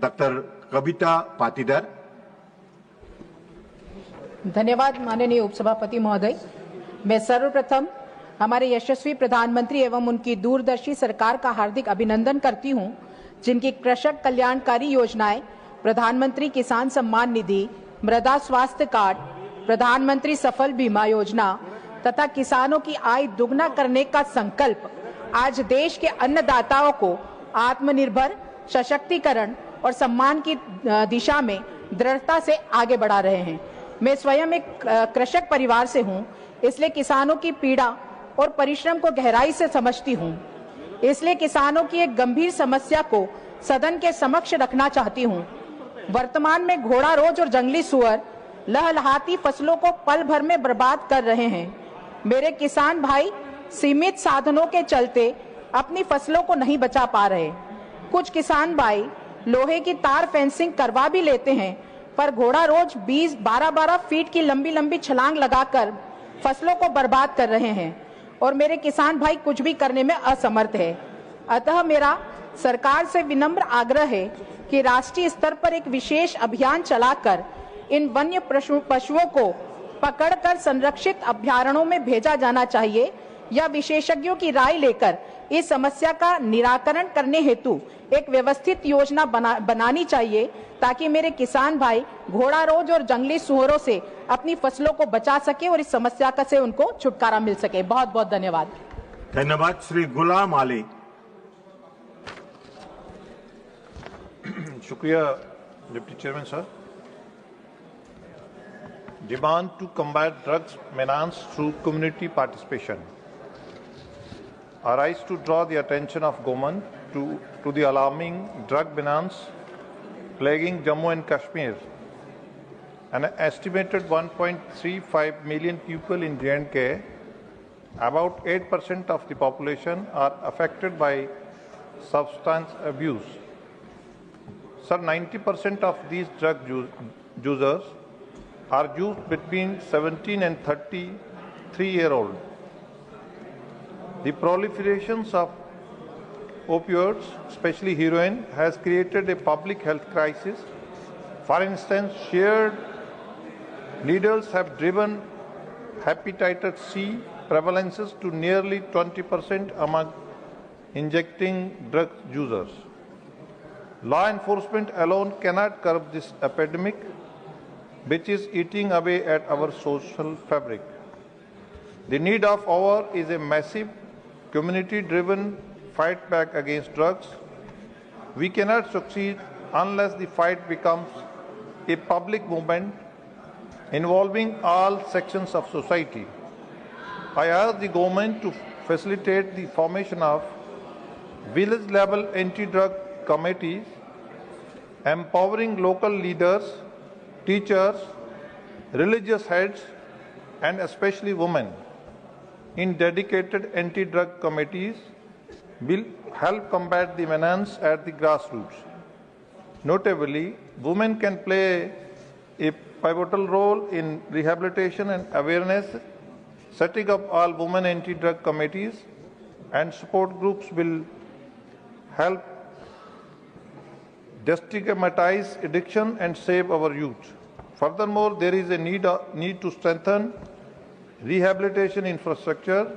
Doctor कविता पाटीदार। धन्यवाद माननीय उपसभापति महोदय। मैं सर्वप्रथम हमारे यशस्वी प्रधानमंत्री एवं उनकी दूरदर्शी सरकार का हार्दिक अभिनंदन करती हूं, जिनकी कृषक कल्याणकारी योजनाएं प्रधानमंत्री किसान सम्मान निधि, मृदा स्वास्थ्य कार्ड, प्रधानमंत्री सफल बीमा योजना तथा किसानों की आय दुगना करने का संकल्प आज देश के अन्नदाताओं को आत्मनिर्भर, सशक्तिकरण और सम्मान की दिशा में दृढ़ता से आगे बढ़ा रहे हैं। मैं स्वयं एक कृषक परिवार से हूं, इसलिए किसानों की पीड़ा और परिश्रम को गहराई से समझती हूं। इसलिए किसानों की एक गंभीर समस्या को सदन के समक्ष रखना चाहती हूं। वर्तमान में घोड़ा रोज और जंगली सुअर लहलहाती फसलों को पल भर में बर्बाद कर रहे हैं। मेरे किसान भाई सीमित साधनों के चलते अपनी फसलों को नहीं बचा पा रहे। कुछ किसान भाई लोहे की तार फेंसिंग करवा भी लेते हैं, पर घोड़ा रोज 20-12 फीट की लंबी लंबी छलांग लगाकर फसलों को बर्बाद कर रहे हैं और मेरे किसान भाई कुछ भी करने में असमर्थ है। अतः मेरा सरकार से विनम्र आग्रह है कि राष्ट्रीय स्तर पर एक विशेष अभियान चलाकर इन वन्य पशुओं को पकड़कर संरक्षित अभयारण्यों में भेजा जाना चाहिए या विशेषज्ञों की राय लेकर इस समस्या का निराकरण करने हेतु एक व्यवस्थित योजना बनानी चाहिए, ताकि मेरे किसान भाई घोड़ा रोज और जंगली सुअरों से अपनी फसलों को बचा सके और इस समस्या का से उनको छुटकारा मिल सके। बहुत बहुत धन्यवाद। धन्यवाद। श्री गुलाम अली। शुक्रिया deputy chairman sir. Demand to combat drugs menace through community participation. I rise to draw the attention of government to the alarming drug menace plaguing Jammu and Kashmir. An estimated 1.35 million people in J&K, about 8% of the population, are affected by substance abuse. Sir, 90% of these drug users are youth between 17 and 33-year-old. The proliferation of opioids, especially heroin, has created a public health crisis. For instance, shared needles have driven hepatitis C prevalences to nearly 20% among injecting drug users. Law enforcement alone cannot curb this epidemic, which is eating away at our social fabric. The need of hour is a massive community-driven fight back against drugs. We cannot succeed unless the fight becomes a public movement involving all sections of society. I ask the government to facilitate the formation of village-level anti-drug committees, empowering local leaders, teachers, religious heads, and especially women in dedicated anti-drug committees will help combat the menace at the grassroots. Notably, women can play a pivotal role in rehabilitation and awareness. Setting up all women anti-drug committees and support groups will help destigmatize addiction and save our youth. Furthermore, there is a need to strengthen rehabilitation infrastructure.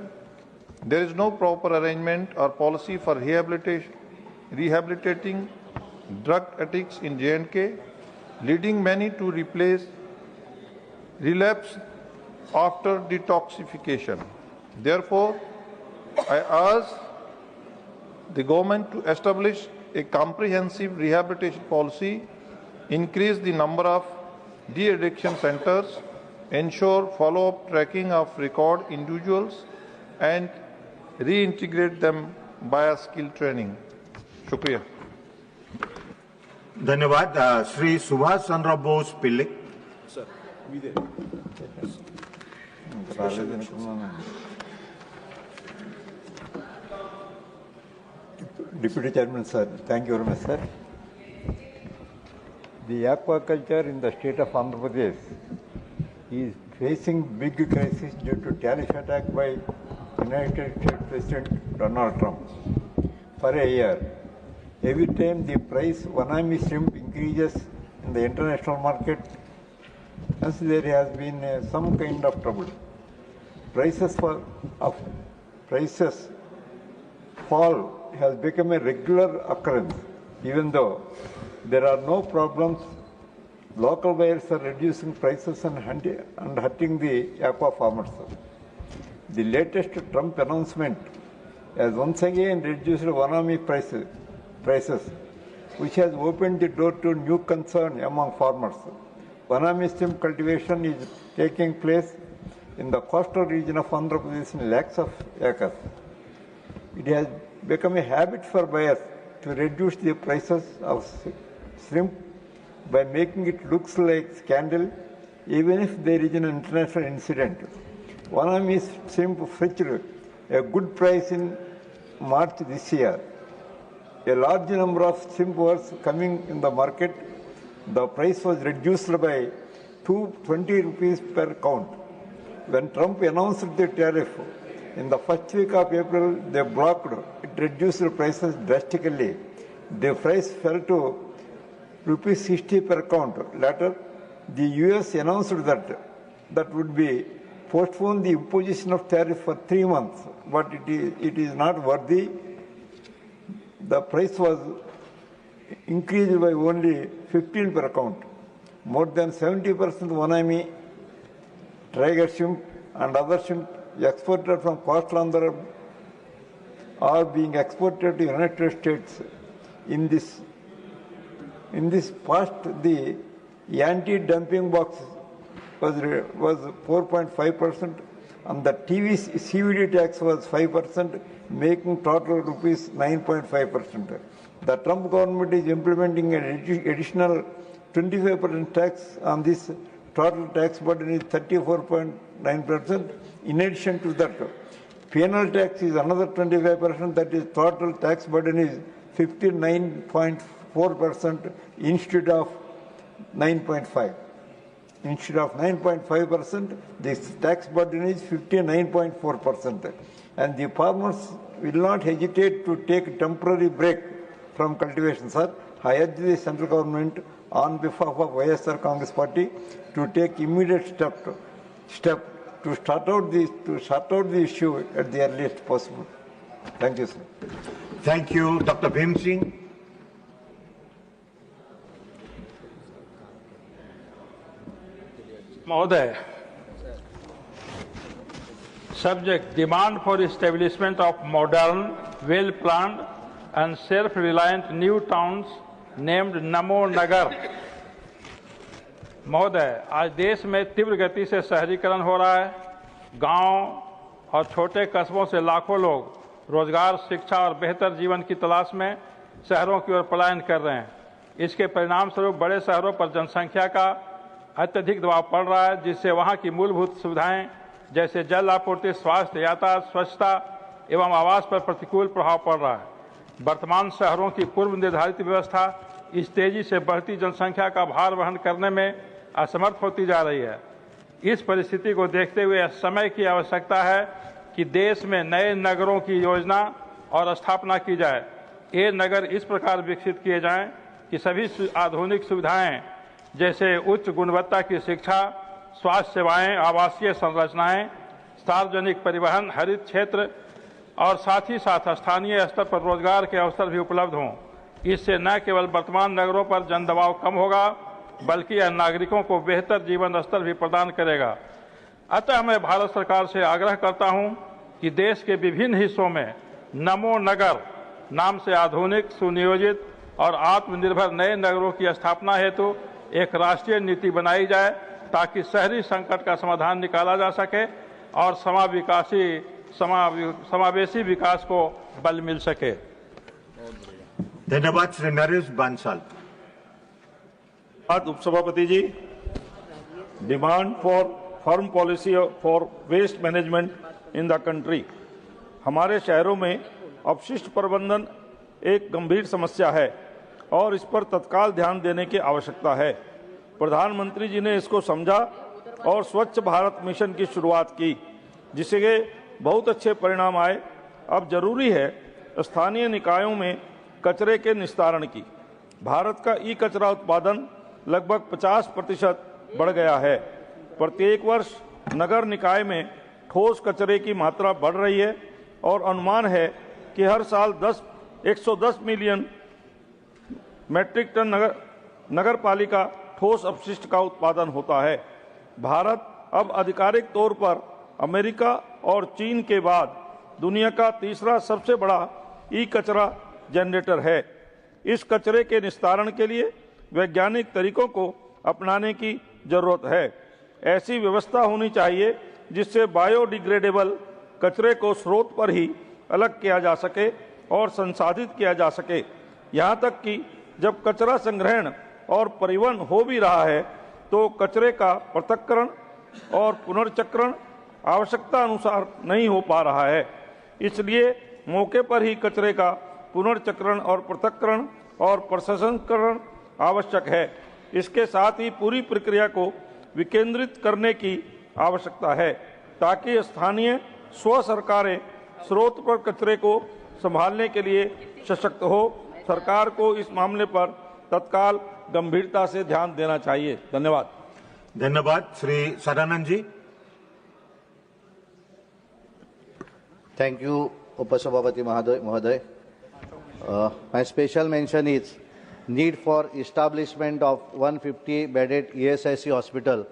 There is no proper arrangement or policy for rehabilitating drug addicts in J&K, leading many to relapse after detoxification. Therefore, I ask the government to establish a comprehensive rehabilitation policy, increase the number of de-addiction centers, ensure follow-up tracking of record individuals, and reintegrate them via skill training. Shukriya. धन्यवाद। श्री सुभाष चंद्र बोस पिल्ले। Sir, we there. Deputy Chairman, sir. Thank you very much, sir. The aquaculture in the state of Andhra Pradesh is facing big crisis due to tariff attack by United States President Donald Trump. For a year, every time the price Wanami shrimp increases in the international market, hence there has been some kind of trouble. Prices fall has become a regular occurrence, even though there are no problems. Local buyers are reducing prices and hurting the aqua farmers. The latest Trump announcement has once again reduced Vanami prices, which has opened the door to new concern among farmers. Vanami shrimp cultivation is taking place in the coastal region of Andhra Pradesh in lakhs of acres. It has become a habit for buyers to reduce the prices of shrimp by making it look like scandal, even if there is an international incident. Vanami shrimp fetched a good price in March this year. A large number of shrimp was coming in the market. The price was reduced by 220 rupees per count. When Trump announced the tariff in the first week of April, they blocked it, reduced the prices drastically. The price fell to rupees 60 per count. Later, the US announced that would be postpone the imposition of tariff for 3 months, but it is not worthy. The price was increased by only 15 per count. More than 70% Vanami, tiger shrimp and other shrimp exported from coastal Andhra are being exported to the United States. In this past, the anti-dumping box was 4.5% and the CVD tax was 5%, making total rupees 9.5%. The Trump government is implementing an additional 25% tax on this. Total tax burden is 34.9%. In addition to that, penal tax is another 25%. That is, total tax burden is 59.4% instead of 9.5%. Instead of 9.5%, this tax burden is 59.4%. And the farmers will not hesitate to take a temporary break from cultivation, sir. I urge the central government on behalf of YSR Congress Party to take immediate step to sort out the issue at the earliest possible. Thank you, sir. Thank you, Dr. Bhim Singh. Mahoday, subject demand for establishment of modern, well-planned and self-reliant new towns named नमो नगर। महोदय, आज देश में तीव्र गति से शहरीकरण हो रहा है। गांव और छोटे कस्बों से लाखों लोग रोजगार, शिक्षा और बेहतर जीवन की तलाश में शहरों की ओर पलायन कर रहे हैं। इसके परिणाम स्वरूप बड़े शहरों पर जनसंख्या का अत्यधिक दबाव पड़ रहा है, जिससे वहां की मूलभूत सुविधाएं जैसे जल आपूर्ति, स्वास्थ्य, यातायात, स्वच्छता एवं आवास पर प्रतिकूल प्रभाव पड़ रहा है। वर्तमान शहरों की पूर्व निर्धारित व्यवस्था इस तेजी से बढ़ती जनसंख्या का भार वहन करने में असमर्थ होती जा रही है। इस परिस्थिति को देखते हुए समय की आवश्यकता है कि देश में नए नगरों की योजना और स्थापना की जाए। ये नगर इस प्रकार विकसित किए जाएं कि सभी आधुनिक सुविधाएं जैसे उच्च गुणवत्ता की शिक्षा, स्वास्थ्य सेवाएं, आवासीय संरचनाएं, सार्वजनिक परिवहन, हरित क्षेत्र और साथ ही साथ स्थानीय स्तर पर रोजगार के अवसर भी उपलब्ध हों। इससे न केवल वर्तमान नगरों पर जनदबाव कम होगा, बल्कि यह नागरिकों को बेहतर जीवन स्तर भी प्रदान करेगा। अतः मैं भारत सरकार से आग्रह करता हूं कि देश के विभिन्न हिस्सों में नमो नगर नाम से आधुनिक, सुनियोजित और आत्मनिर्भर नए नगरों की स्थापना हेतु एक राष्ट्रीय नीति बनाई जाए, ताकि शहरी संकट का समाधान निकाला जा सके और समावेशी विकास को बल मिल सके। धन्यवाद श्री नरेश बांसल। उपसभापति जी, demand for firm policy for waste management in the country. हमारे शहरों में अपशिष्ट प्रबंधन एक गंभीर समस्या है और इस पर तत्काल ध्यान देने की आवश्यकता है। प्रधानमंत्री जी ने इसको समझा और स्वच्छ भारत मिशन की शुरुआत की, जिसके बहुत अच्छे परिणाम आए। अब जरूरी है स्थानीय निकायों में कचरे के निस्तारण की। भारत का ई कचरा उत्पादन लगभग 50% बढ़ गया है। प्रत्येक वर्ष नगर निकाय में ठोस कचरे की मात्रा बढ़ रही है और अनुमान है कि हर साल 110 मिलियन मैट्रिक टन नगर पालिका ठोस अपशिष्ट का उत्पादन होता है। भारत अब आधिकारिक तौर पर अमेरिका और चीन के बाद दुनिया का तीसरा सबसे बड़ा ई कचरा जनरेटर है। इस कचरे के निस्तारण के लिए वैज्ञानिक तरीकों को अपनाने की जरूरत है। ऐसी व्यवस्था होनी चाहिए जिससे बायोडिग्रेडेबल कचरे को स्रोत पर ही अलग किया जा सके और संसाधित किया जा सके। यहाँ तक कि जब कचरा संग्रहण और परिवहन हो भी रहा है तो कचरे का पृथक्करण और पुनर्चक्रण आवश्यकता अनुसार नहीं हो पा रहा है। इसलिए मौके पर ही कचरे का पुनर्चक्रण और पृथक्करण और प्रसंस्करण आवश्यक है। इसके साथ ही पूरी प्रक्रिया को विकेंद्रित करने की आवश्यकता है ताकि स्थानीय स्व सरकारें स्रोत पर कचरे को संभालने के लिए सशक्त हो। सरकार को इस मामले पर तत्काल गंभीरता से ध्यान देना चाहिए। धन्यवाद। धन्यवाद। Shri Sadanand ji. Thank you, Upasabhapati Mahoday. My special mention is need for establishment of 150-bedded ESIC hospital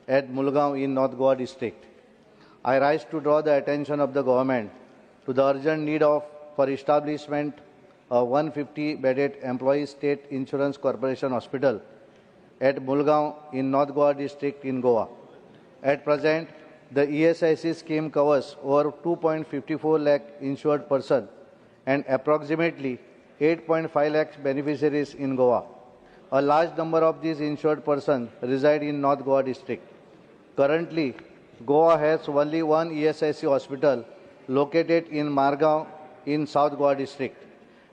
at Mulgaon in North Goa district. I rise to draw the attention of the government to the urgent need for establishment of 150-bedded Employee State Insurance Corporation hospital at Mulgaon in North Goa district in Goa. At present, the ESIC scheme covers over 2.54 lakh insured persons and approximately 8.5 lakh beneficiaries in Goa. A large number of these insured persons reside in North Goa district. Currently, Goa has only one ESIC hospital located in Margaon in South Goa district.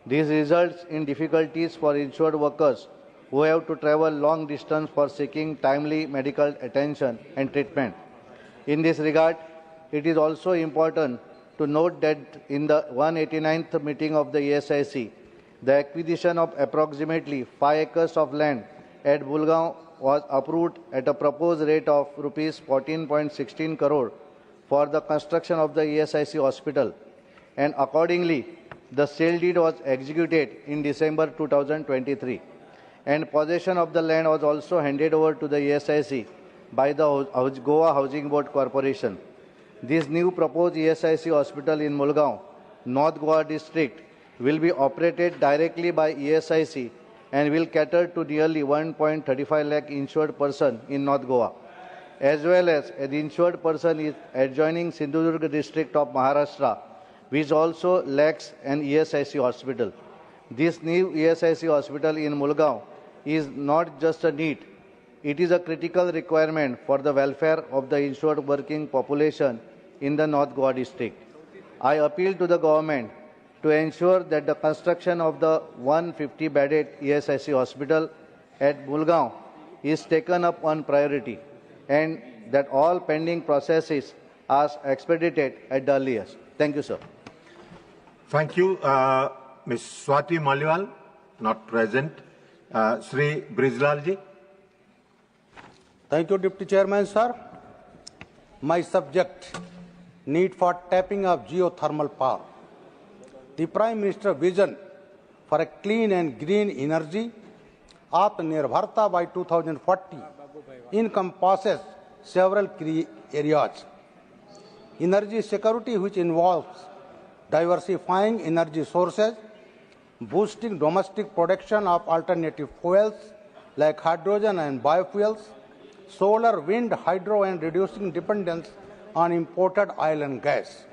This results in difficulties for insured workers who have to travel long distance for seeking timely medical attention and treatment. In this regard, it is also important to note that in the 189th meeting of the ESIC, the acquisition of approximately 5 acres of land at Mulgaon was approved at a proposed rate of rupees 14.16 crore for the construction of the ESIC hospital, and accordingly, the sale deed was executed in December 2023, and possession of the land was also handed over to the ESIC by the Goa Housing Board Corporation. This new proposed ESIC hospital in Mulgaon, North Goa district, will be operated directly by ESIC and will cater to nearly 1.35 lakh insured person in North Goa, as well as an insured person is adjoining Sindhudurg district of Maharashtra, which also lacks an ESIC hospital. This new ESIC hospital in Mulgaon is not just a need, it is a critical requirement for the welfare of the insured working population in the North Goa district. I appeal to the government to ensure that the construction of the 150-bedded ESIC hospital at Mulgaon is taken up on priority and that all pending processes are expedited at the earliest. Thank you, sir. Thank you. Ms. Swati Maliwal, not present. Sri Brijlal ji. Thank you, Deputy Chairman, sir. My subject, need for tapping of geothermal power. The Prime Minister's vision for a clean and green energy, Atmanirbharta by 2040, encompasses several key areas. Energy security, which involves diversifying energy sources, boosting domestic production of alternative fuels like hydrogen and biofuels, solar, wind, hydro, and reducing dependence on imported oil and gas.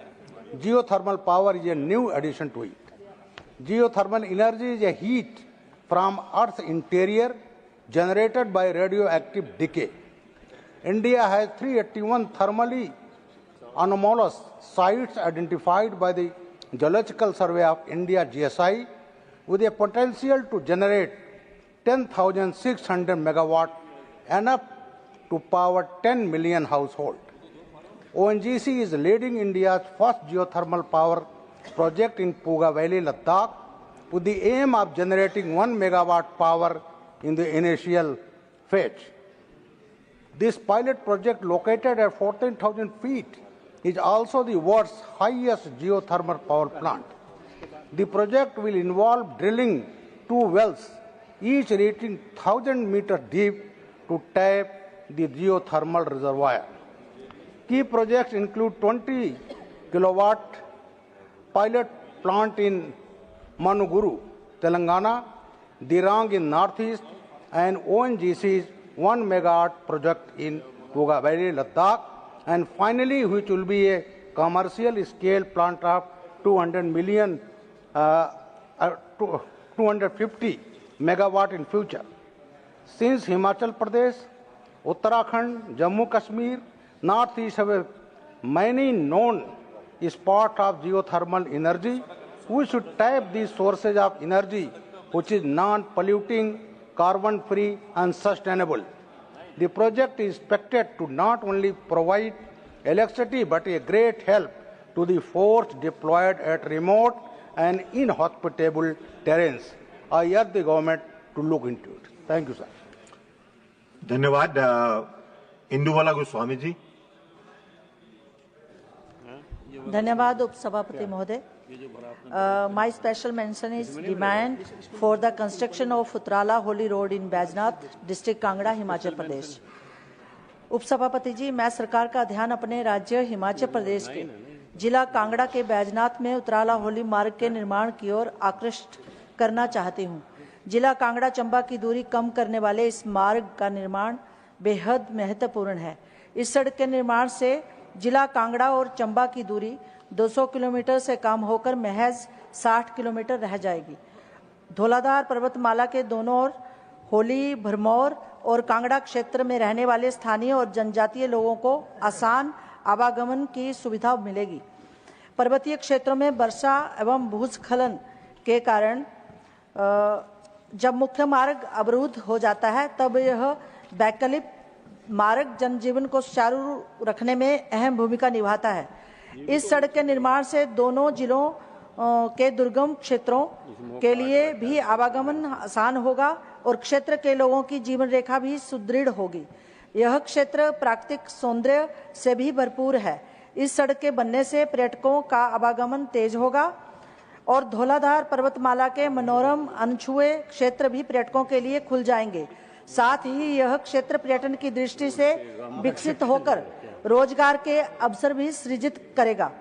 Geothermal power is a new addition to it. Geothermal energy is a heat from Earth's interior generated by radioactive decay. India has 381 thermally anomalous sites identified by the Geological Survey of India GSI with a potential to generate 10,600 megawatt, enough to power 10 million households. ONGC is leading India's first geothermal power project in Puga Valley, Ladakh, with the aim of generating 1 megawatt power in the initial phase. This pilot project, located at 14,000 feet, is also the world's highest geothermal power plant. The project will involve drilling 2 wells, each reaching 1,000 meters deep, to tap the geothermal reservoir. Key projects include 20 kilowatt pilot plant in Manuguru, Telangana, Dirang in Northeast, and ONGC's 1 megawatt project in Gogabari, Ladakh, and finally, which will be a commercial scale plant of 250 megawatt in future. Since Himachal Pradesh, Uttarakhand, Jammu Kashmir, Northeast have many known spots of geothermal energy, we should tap these sources of energy which is non-polluting, carbon-free and sustainable. The project is expected to not only provide electricity but a great help to the force deployed at remote and inhospitable terrains. I urge the government to look into it. Thank you, sir. धन्यवाद. इंदुवाला गोस्वामी जी. धन्यवाद उपसभापति महोदय. My special mention is demand for the construction of Utrala Holy Road in Baijnath, district Kangra, Himachal Pradesh. उपसभापति जी, मैं सरकार का ध्यान अपने राज्य हिमाचल प्रदेश के जिला कांगड़ा के बैजनाथ में उतराला होली मार्ग के निर्माण की ओर आकृष्ट करना चाहती हूँ. जिला कांगड़ा चंबा की दूरी कम करने वाले इस मार्ग का निर्माण बेहद महत्वपूर्ण है. इस सड़क के निर्माण से जिला कांगड़ा और चंबा की दूरी 200 किलोमीटर से कम होकर महज 60 किलोमीटर रह जाएगी. धौलाधार पर्वतमाला के दोनों ओर होली, भरमौर और कांगड़ा क्षेत्र में रहने वाले स्थानीय और जनजातीय लोगों को आसान आवागमन की सुविधा मिलेगी. पर्वतीय क्षेत्रों में वर्षा एवं भूस्खलन के कारण जब मुख्य मार्ग अवरुद्ध हो जाता है तब यह वैकल्पिक मार्ग जनजीवन को सुचारू रखने में अहम भूमिका निभाता है. इस सड़क के निर्माण से दोनों जिलों के दुर्गम क्षेत्रों के लिए भी आवागमन आसान होगा और क्षेत्र के लोगों की जीवन रेखा भी सुदृढ़ होगी. यह क्षेत्र प्राकृतिक सौंदर्य से भी भरपूर है. इस सड़क के बनने से पर्यटकों का आवागमन तेज होगा और धौलाधार पर्वतमाला के मनोरम अनछुए क्षेत्र भी पर्यटकों के लिए खुल जाएंगे. साथ ही यह क्षेत्र पर्यटन की दृष्टि से विकसित होकर रोजगार के अवसर भी सृजित करेगा.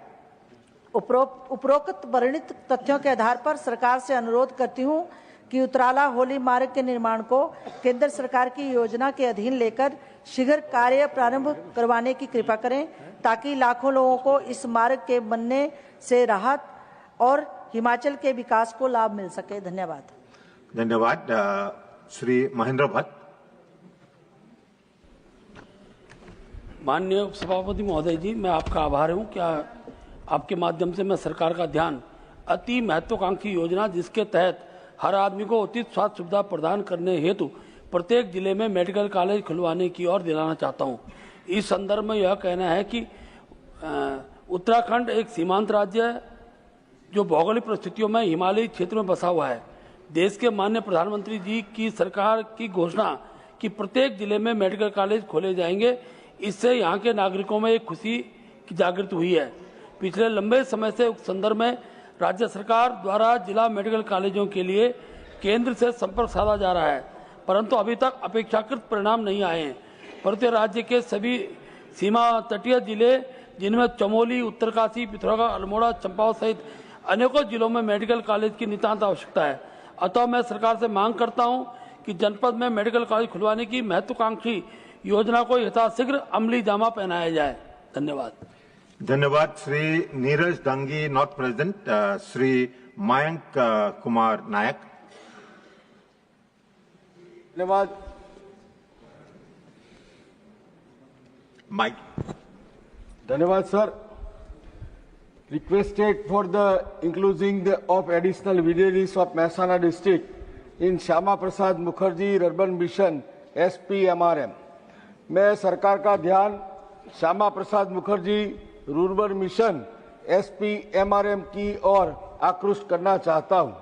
उपरोक्त वर्णित तथ्यों के आधार पर सरकार से अनुरोध करती हूं कि उतराला होली मार्ग के निर्माण को केंद्र सरकार की योजना के अधीन लेकर शीघ्र कार्य प्रारंभ करवाने की कृपा करें ताकि लाखों लोगों को इस मार्ग के बनने से राहत और हिमाचल के विकास को लाभ मिल सके. धन्यवाद. धन्यवाद. श्री महेंद्र भट्ट. माननीय उपसभापति महोदय जी, मैं आपका आभारी हूँ. क्या आपके माध्यम से मैं सरकार का ध्यान अति महत्वाकांक्षी योजना जिसके तहत हर आदमी को उचित स्वास्थ्य सुविधा प्रदान करने हेतु प्रत्येक जिले में मेडिकल कॉलेज खुलवाने की ओर दिलाना चाहता हूँ. इस संदर्भ में यह कहना है कि उत्तराखंड एक सीमांत राज्य है जो भौगोलिक परिस्थितियों में हिमालयी क्षेत्र में बसा हुआ है. देश के माननीय प्रधानमंत्री जी की सरकार की घोषणा कि प्रत्येक जिले में मेडिकल कॉलेज खोले जाएंगे, इससे यहाँ के नागरिकों में एक खुशी की जागृति हुई है. पिछले लंबे समय से उस संदर्भ में राज्य सरकार द्वारा जिला मेडिकल कॉलेजों के लिए केंद्र से संपर्क साधा जा रहा है, परंतु अभी तक अपेक्षाकृत परिणाम नहीं आए हैं. परंतु राज्य के सभी सीमा तटीय जिले जिनमें चमोली, उत्तरकाशी, पिथौरागढ़, अल्मोड़ा, चंपावत सहित अनेकों जिलों में मेडिकल कॉलेज की नितांत आवश्यकता है. अतः मैं सरकार से मांग करता हूं कि जनपद में मेडिकल कॉलेज खुलवाने की महत्वाकांक्षी योजना को यथाशीघ्र अमली जामा पहनाया जाए. धन्यवाद. धन्यवाद. Shri Neeraj Dangi, not present. श्री मयंक कुमार नायक. धन्यवाद. माइक. धन्यवाद sir. Requested for the including of additional villages of Mehsana district in Shama Prasad Mukherjee Urban Mission SPMRM. मैं सरकार का ध्यान Shyama Prasad Mukherjee rural mission SPMRM की ओर आकृष्ट करना चाहता हूं.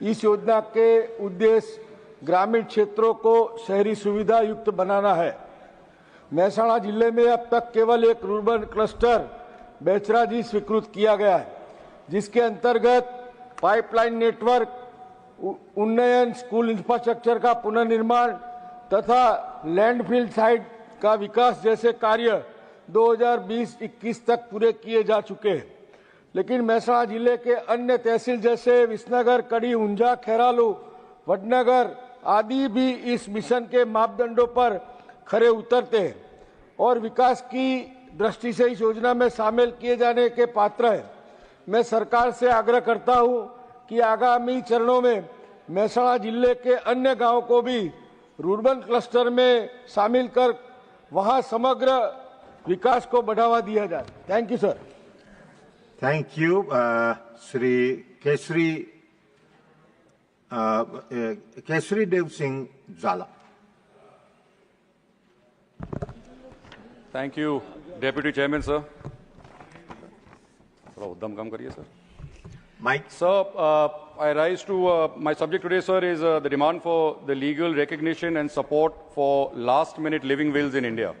इस योजना के उद्देश्य ग्रामीण क्षेत्रों को शहरी सुविधा युक्त बनाना है। महसाणा जिले में अब तक केवल एक रूरबन क्लस्टर बेचराजी स्वीकृत किया गया है, जिसके अंतर्गत पाइपलाइन नेटवर्क, उन्नयन, स्कूल इंफ्रास्ट्रक्चर का पुनर्निर्माण तथा लैंडफिल साइट का विकास जैसे कार्य 2020-21 तक पूरे किए जा चुके हैं। लेकिन महसाणा जिले के अन्य तहसील जैसे विसनगर, कड़ी, ऊंझा, खेरालू, वडनगर आदि भी इस मिशन के मापदंडों पर खरे उतरते हैं और विकास की दृष्टि से इस योजना में शामिल किए जाने के पात्र हैं। मैं सरकार से आग्रह करता हूं कि आगामी चरणों में महसाणा जिले के अन्य गांवों को भी रूरबन क्लस्टर में शामिल कर वहां समग्र विकास को बढ़ावा दिया जाए। Thank you sir. Thank you, Shri Kesari Dev Singh Zala. Thank you, Deputy Chairman, sir. थोड़ा उद्दम काम करिए, sir. Mike. Sir, I rise to my subject today, sir, is the demand for the legal recognition and support for last-minute living wills in India.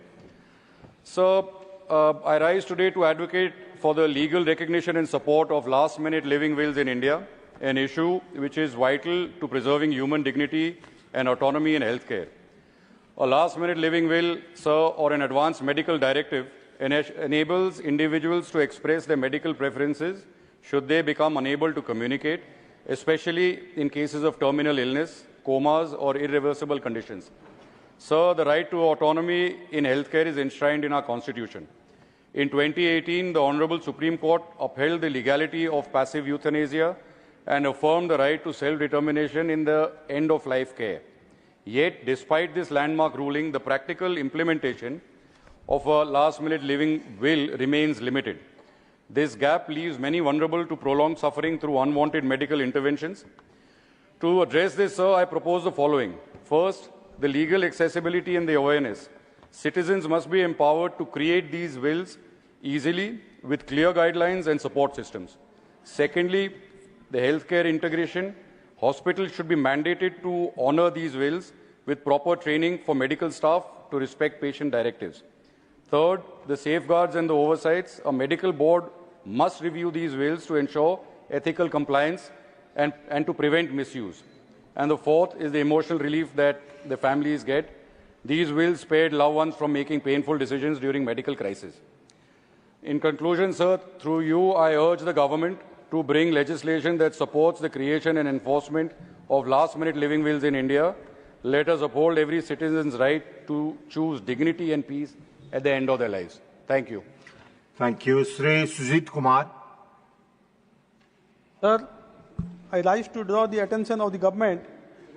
Sir, I rise today to advocate for the legal recognition and support of last-minute living wills in India, an issue which is vital to preserving human dignity and autonomy in healthcare. A last-minute living will, sir, or an advanced medical directive enables individuals to express their medical preferences should they become unable to communicate, especially in cases of terminal illness, comas, or irreversible conditions. Sir, the right to autonomy in healthcare is enshrined in our Constitution. In 2018, the Honorable Supreme Court upheld the legality of passive euthanasia and affirmed the right to self-determination in the end-of-life care. Yet, despite this landmark ruling, the practical implementation of a last-minute living will remains limited. This gap leaves many vulnerable to prolonged suffering through unwanted medical interventions. To address this, sir, I propose the following. First, the legal accessibility and the awareness. Citizens must be empowered to create these wills easily with clear guidelines and support systems. Secondly, the healthcare integration. Hospitals should be mandated to honor these wills with proper training for medical staff to respect patient directives. Third, the safeguards and the oversights. A medical board must review these wills to ensure ethical compliance and to prevent misuse. And the fourth is the emotional relief that the families get. These wills spared loved ones from making painful decisions during medical crisis. In conclusion, sir, through you, I urge the government to bring legislation that supports the creation and enforcement of last-minute living wills in India. Let us uphold every citizen's right to choose dignity and peace at the end of their lives. Thank you. Thank you. Shri Sujit Kumar. Sir, I rise to draw the attention of the government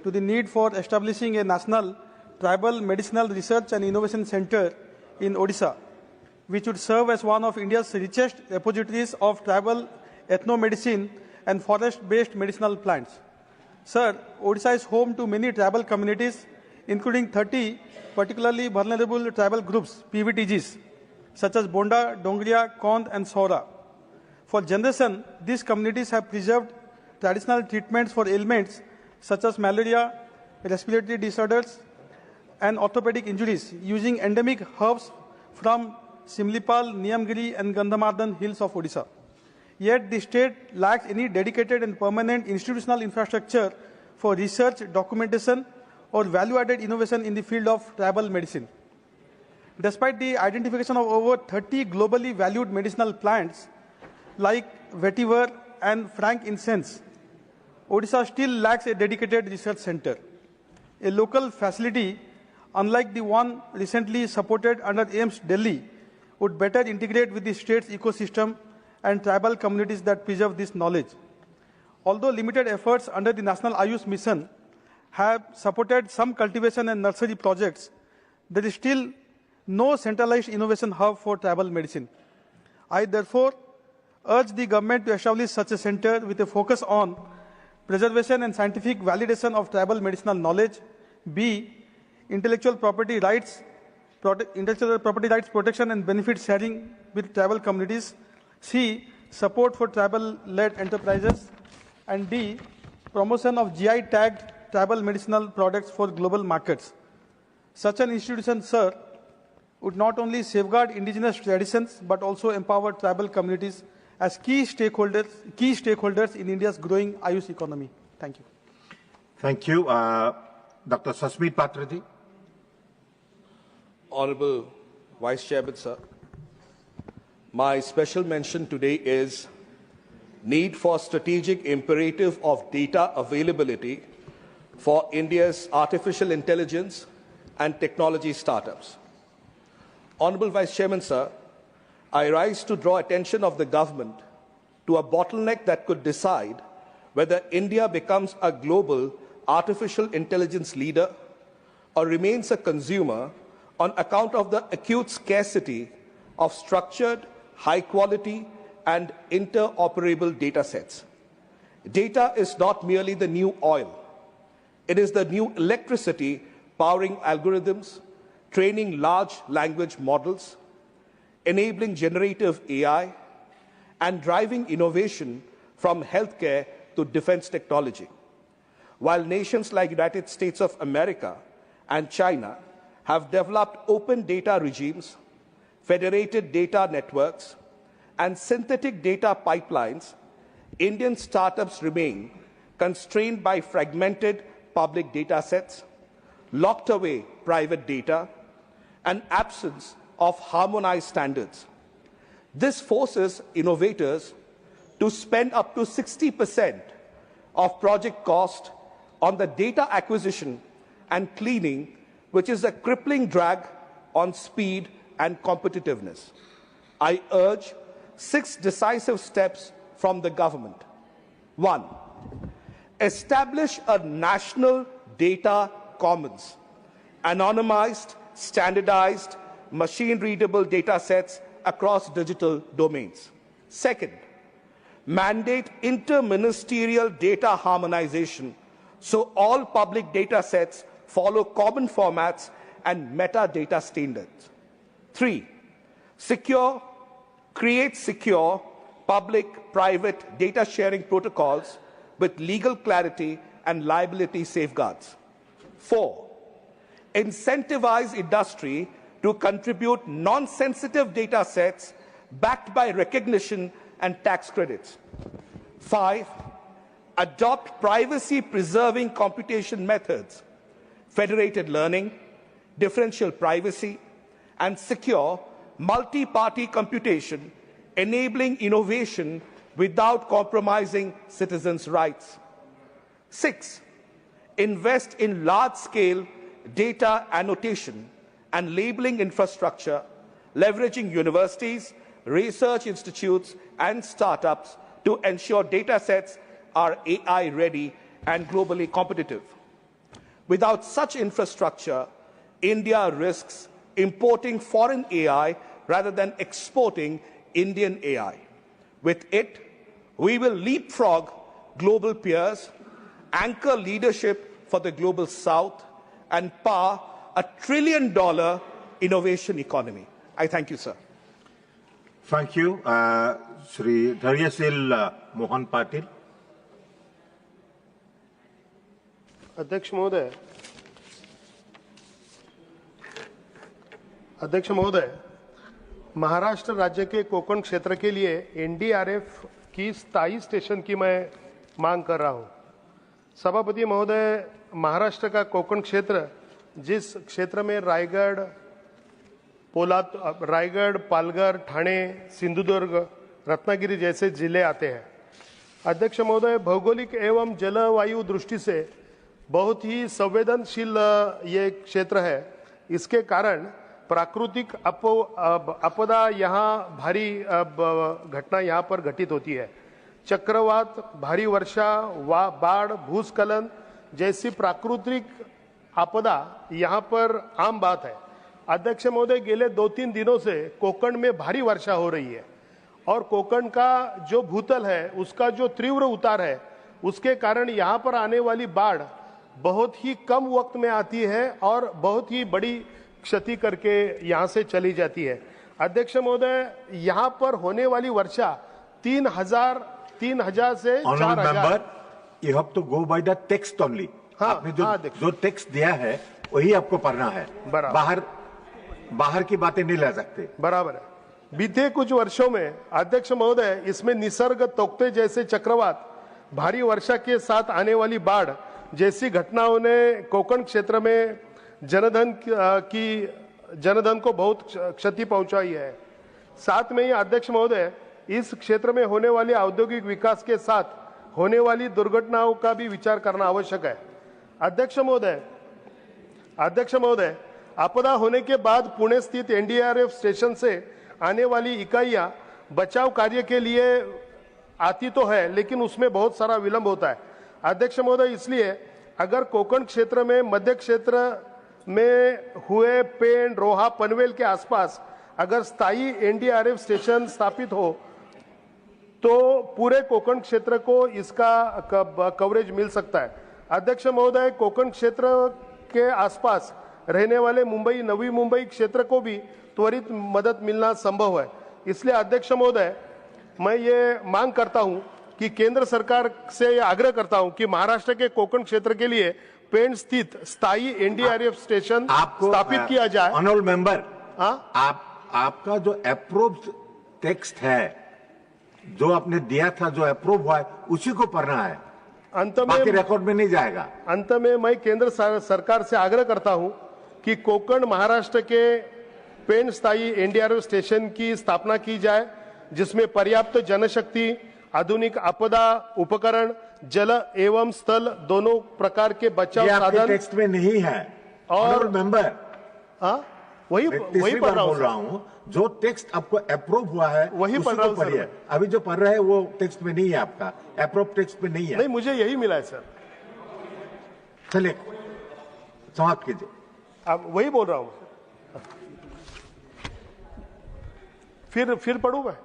to the need for establishing a national tribal medicinal research and innovation center in Odisha, which would serve as one of India's richest repositories of tribal ethnomedicine and forest-based medicinal plants. Sir, Odisha is home to many tribal communities, including 30 particularly vulnerable tribal groups, PVTGs, such as Bonda, Dongriya, Kond, and Saura. For generations, these communities have preserved traditional treatments for ailments such as malaria, respiratory disorders, and orthopedic injuries using endemic herbs from Simlipal, Niyamgiri, and Gandhamardan hills of Odisha. Yet the state lacks any dedicated and permanent institutional infrastructure for research, documentation, or value-added innovation in the field of tribal medicine. Despite the identification of over 30 globally valued medicinal plants like vetiver and frankincense, Odisha still lacks a dedicated research center. A local facility, unlike the one recently supported under AIIMS Delhi, would better integrate with the state's ecosystem and tribal communities that preserve this knowledge. Although limited efforts under the National Ayush Mission have supported some cultivation and nursery projects, there is still no centralized innovation hub for tribal medicine. I therefore urge the government to establish such a center with a focus on preservation and scientific validation of tribal medicinal knowledge, B, intellectual property rights protection and benefit sharing with tribal communities, C, support for tribal-led enterprises, and D, promotion of GI tagged tribal medicinal products for global markets. Such an institution, sir, would not only safeguard indigenous traditions but also empower tribal communities as key stakeholders in India's growing Ayush economy. Thank you. Thank you. Dr. Sasmeet Patraji. Honorable Vice Chairman, sir. My special mention today is need for strategic imperative of data availability for India's artificial intelligence and technology startups. Honorable Vice Chairman, sir, I rise to draw attention of the government to a bottleneck that could decide whether India becomes a global artificial intelligence leader or remains a consumer on account of the acute scarcity of structured, high-quality, and interoperable data sets. Data is not merely the new oil. It is the new electricity powering algorithms, training large language models, enabling generative AI, and driving innovation from healthcare to defense technology. While nations like United States of America and China have developed open data regimes, federated data networks, and synthetic data pipelines, Indian startups remain constrained by fragmented public data sets, locked away private data, and absence of harmonized standards. This forces innovators to spend up to 60% of project cost on the data acquisition and cleaning, which is a crippling drag on speed and competitiveness. I urge 6 decisive steps from the government. 1. Establish a national data commons, anonymized, standardized, machine-readable data sets across digital domains. 2nd, mandate inter-ministerial data harmonization so all public data sets follow common formats and metadata standards. 3, create secure public-private data sharing protocols with legal clarity and liability safeguards. 4, incentivize industry to contribute non-sensitive data sets backed by recognition and tax credits. 5, adopt privacy-preserving computation methods, federated learning, differential privacy, and secure multi-party computation, enabling innovation without compromising citizens' rights. 6, invest in large-scale data annotation and labeling infrastructure, leveraging universities, research institutes, and startups to ensure data sets are AI-ready and globally competitive. Without such infrastructure, India risks importing foreign AI rather than exporting Indian AI. With it, we will leapfrog global peers, anchor leadership for the global South, and power a $1 trillion innovation economy. I thank you, sir. Thank you. Shri Dharyasil Mohan Patil. अध्यक्ष महोदय, महाराष्ट्र राज्य के कोकण क्षेत्र के लिए NDRF की स्थायी station की मैं मांग कर रहा हूं। सभापति महोदय, महाराष्ट्र का कोकण क्षेत्र, जिस क्षेत्र में रायगढ़, पालघर, ठाणे, सिंधुदुर्ग, रत्नागिरी जैसे जिले आते हैं। अध्यक्ष महोदय, भौगोलिक एवं जलवायु दृष्टि से बहुत ही संवेदनशील ये क्षेत्र है। इसके कारण प्राकृतिक आपदा यहाँ भारी घटना यहाँ पर घटित होती है। चक्रवात, भारी वर्षा, बाढ़, भूस्खलन जैसी प्राकृतिक आपदा यहाँ पर आम बात है। अध्यक्ष महोदय, गेले 2-3 दिनों से कोकण में भारी वर्षा हो रही है और कोकण का जो भूतल है उसका जो तीव्र उतार है, उसके कारण यहाँ पर आने वाली बाढ़ बहुत ही कम वक्त में आती है और बहुत ही बड़ी क्षति करके यहाँ से चली जाती है। अध्यक्ष महोदय, यहाँ पर होने वाली वर्षा 3000 से 4000। you have to go by the text only. आपने जो टेक्स्ट दिया है वही आपको पढ़ना है, बाहर की बातें नहीं ला सकते। बराबर है। बीते कुछ वर्षों में अध्यक्ष महोदय, इसमें निसर्ग तोक्ते जैसे चक्रवात, भारी वर्षा के साथ आने वाली बाढ़ जैसी घटनाओं ने कोकण क्षेत्र में जनधन को बहुत क्षति पहुंचाई है। साथ में ही अध्यक्ष महोदय, इस क्षेत्र में होने वाले औद्योगिक विकास के साथ होने वाली दुर्घटनाओं का भी विचार करना आवश्यक है। अध्यक्ष महोदय, आपदा होने के बाद पुणे स्थित एनडीआरएफ स्टेशन से आने वाली इकाइयां बचाव कार्य के लिए आती तो है, लेकिन उसमें बहुत सारा विलंब होता है। अध्यक्ष महोदय, इसलिए अगर कोकण क्षेत्र में मध्य क्षेत्र में हुए पेन, रोहा, पनवेल के आसपास अगर स्थायी एनडीआरएफ स्टेशन स्थापित हो तो पूरे कोकण क्षेत्र को इसका कवरेज मिल सकता है। अध्यक्ष महोदय, कोकण क्षेत्र के आसपास रहने वाले मुंबई, नवी मुंबई क्षेत्र को भी त्वरित मदद मिलना संभव है। इसलिए अध्यक्ष महोदय, मैं ये मांग करता हूं कि केंद्र सरकार से ये आग्रह करता हूं कि महाराष्ट्र के कोकण क्षेत्र के लिए पेन स्थित स्थायी एनडीआरएफ स्टेशन स्थापित किया जाए। ऑनरेबल मेंबर, आपका जो अप्रूव्ड टेक्स्ट है, जो आपने दिया था, जो अप्रूव हुआ है, उसी को पढ़ना है, अंत में बाकी रिकॉर्ड में नहीं जाएगा। अंत में मैं केंद्र सरकार से आग्रह करता हूं कि कोकण महाराष्ट्र के पेन स्थायी एनडीआरएफ स्टेशन की स्थापना की जाए, जिसमें पर्याप्त जनशक्ति, आधुनिक आपदा उपकरण, जल एवं स्थल दोनों प्रकार के बचाव साधन टेक्स्ट में नहीं है। और मेंबर, वही पढ़ रहा हूँ, जो टेक्स्ट आपको अप्रूव हुआ है वही पढ़ रहा हूँ सर। अभी जो पढ़ रहे हैं वो टेक्स्ट में नहीं है, आपका अप्रूव टेक्स्ट में नहीं है। नहीं, मुझे यही मिला है सर। चलिए समाप्त कीजिए। अब वही बोल रहा हूँ। फिर पढ़ूं मैं?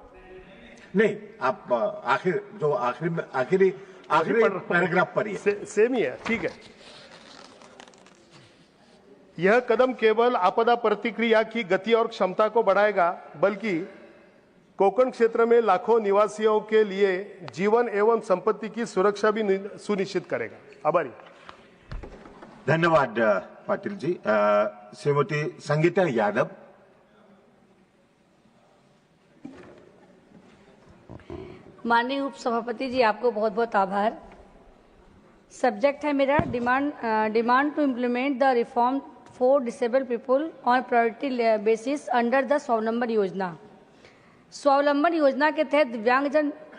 नहीं, आप आखिरी पैराग्राफ पढ़िए। सेम ही है, ठीक है। यह कदम केवल आपदा प्रतिक्रिया की गति और क्षमता को बढ़ाएगा, बल्कि कोकण क्षेत्र में लाखों निवासियों के लिए जीवन एवं संपत्ति की सुरक्षा भी सुनिश्चित करेगा। आभारी। धन्यवाद पाटिल जी। श्रीमती संगीता यादव। माननीय उपसभापति जी, आपको बहुत बहुत आभार। सब्जेक्ट है मेरा demand to implement the reform for disabled people on priority basis under the Swavalamban योजना। स्वावलंबन योजना के तहत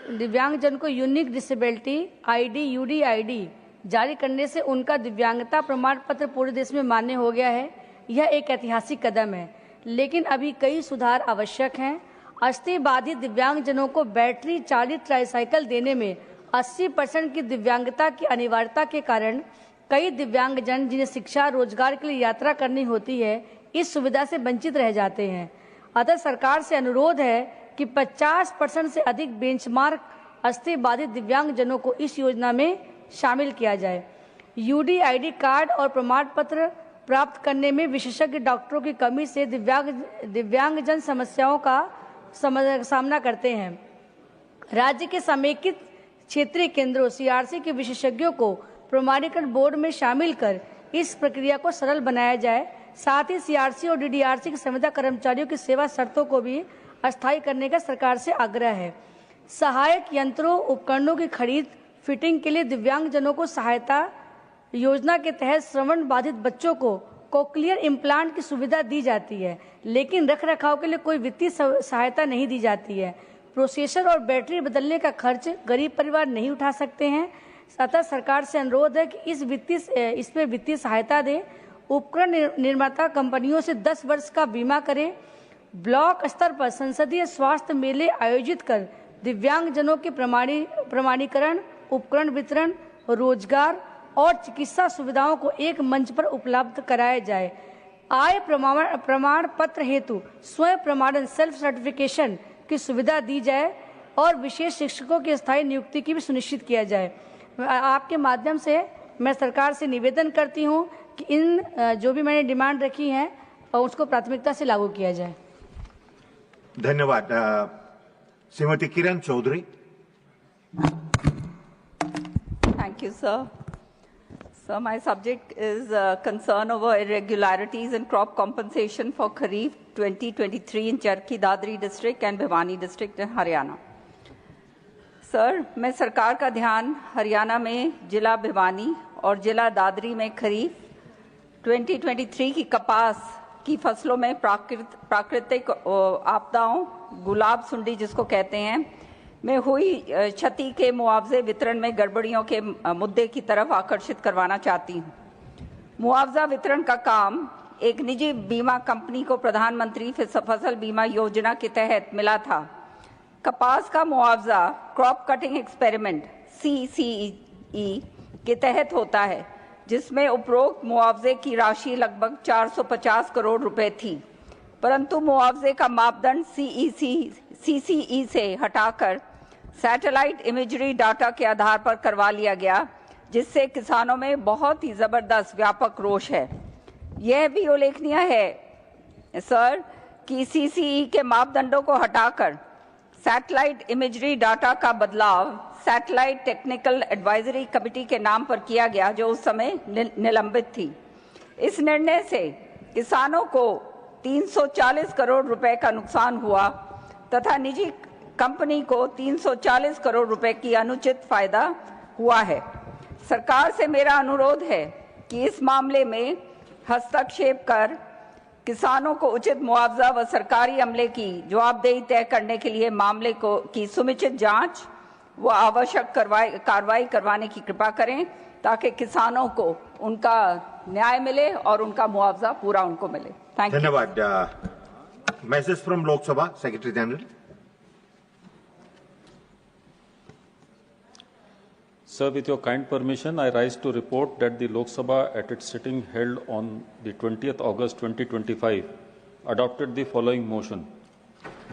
दिव्यांगजन को यूनिक डिसेबिलिटी आईडी यूडीआईडी जारी करने से उनका दिव्यांगता प्रमाण पत्र पूरे देश में मान्य हो गया है। यह एक ऐतिहासिक कदम है, लेकिन अभी कई सुधार आवश्यक हैं। अस्थि बाधित दिव्यांगजनों को बैटरी चालित ट्राईसाइकिल देने में 80% की दिव्यांगता की अनिवार्यता के कारण कई दिव्यांगजन जिन्हें शिक्षा, रोजगार के लिए यात्रा करनी होती है, इस सुविधा से वंचित रह जाते हैं। अतः सरकार से अनुरोध है कि 50% से अधिक बेंचमार्क अस्थि बाधित दिव्यांगजनों को इस योजना में शामिल किया जाए। यूडीआईडी कार्ड और प्रमाण पत्र प्राप्त करने में विशेषज्ञ डॉक्टरों की कमी से दिव्यांगजन समस्याओं का सामना करते हैं। राज्य के समेकित क्षेत्रीय केंद्रों सीआरसी के विशेषज्ञों को प्रमाणीकरण बोर्ड में शामिल कर इस प्रक्रिया को सरल बनाया जाए। साथ ही सीआरसी और डीडीआरसी के संविदा कर्मचारियों की सेवा शर्तों को भी अस्थायी करने का सरकार से आग्रह है। सहायक यंत्रों उपकरणों की खरीद फिटिंग के लिए दिव्यांगजनों को सहायता योजना के तहत श्रवण बाधित बच्चों को कोक्लियर इम्प्लांट की सुविधा दी जाती है, लेकिन रखरखाव के लिए कोई वित्तीय सहायता नहीं दी जाती है। प्रोसेसर और बैटरी बदलने का खर्च गरीब परिवार नहीं उठा सकते हैं। अतः सरकार से अनुरोध है कि इसमें वित्तीय सहायता दें। उपकरण निर्माता कंपनियों से 10 वर्ष का बीमा करें। ब्लॉक स्तर पर संसदीय स्वास्थ्य मेले आयोजित कर दिव्यांगजनों के प्रमाणीकरण, उपकरण वितरण, रोजगार और चिकित्सा सुविधाओं को एक मंच पर उपलब्ध कराया जाए। आय प्रमाण पत्र हेतु स्वयं प्रमाणन सेल्फ सर्टिफिकेशन की सुविधा दी जाए और विशेष शिक्षकों की स्थायी नियुक्ति की भी सुनिश्चित किया जाए। आपके माध्यम से मैं सरकार से निवेदन करती हूं कि इन जो भी मैंने डिमांड रखी है उसको प्राथमिकता से लागू किया जाए। धन्यवाद। Shrimati Kiran Chaudhary. Thank you, sir. So my subject is concern over irregularities in crop compensation for Kharif 2023 in Charkhi Dadri district and Bhiwani district in Haryana. Sir, मैं सरकार का ध्यान हरियाणा में जिला भिवानी और जिला दादरी में खरीफ 2023 की कपास की फसलों में प्राकृतिक आपदाओं, गुलाब सुंडी जिसको कहते हैं, में हुई क्षति के मुआवजे वितरण में गड़बड़ियों के मुद्दे की तरफ आकर्षित करवाना चाहती हूँ। मुआवजा वितरण का काम एक निजी बीमा कंपनी को प्रधानमंत्री फसल बीमा योजना के तहत मिला था। कपास का मुआवजा क्रॉप कटिंग एक्सपेरिमेंट CCE के तहत होता है, जिसमें उपरोक्त मुआवजे की राशि लगभग 450 करोड़ रुपए थी, परंतु मुआवजे का मापदंड CCE से हटाकर सैटेलाइट इमेजरी डाटा के आधार पर करवा लिया गया, जिससे किसानों में बहुत ही जबरदस्त व्यापक रोष है। यह भी उल्लेखनीय है सर कि CCE के मापदंडों को हटाकर सैटेलाइट इमेजरी डाटा का बदलाव सैटेलाइट टेक्निकल एडवाइजरी कमेटी के नाम पर किया गया, जो उस समय निलंबित थी। इस निर्णय से किसानों को 340 करोड़ रुपए का नुकसान हुआ तथा निजी कंपनी को 340 करोड़ रुपए की अनुचित फायदा हुआ है। सरकार से मेरा अनुरोध है कि इस मामले में हस्तक्षेप कर किसानों को उचित मुआवजा व सरकारी अमले की जवाबदेही तय करने के लिए मामले की समुचित जांच व आवश्यक कार्रवाई करवाने की कृपा करें, ताकि किसानों को उनका न्याय मिले और उनका मुआवजा पूरा उनको मिले। Thank you. धन्यवाद। Message from Lok Sabha secretary general. Sir, with your kind permission, I rise to report that the Lok Sabha at its sitting held on the 20th August 2025 adopted the following motion: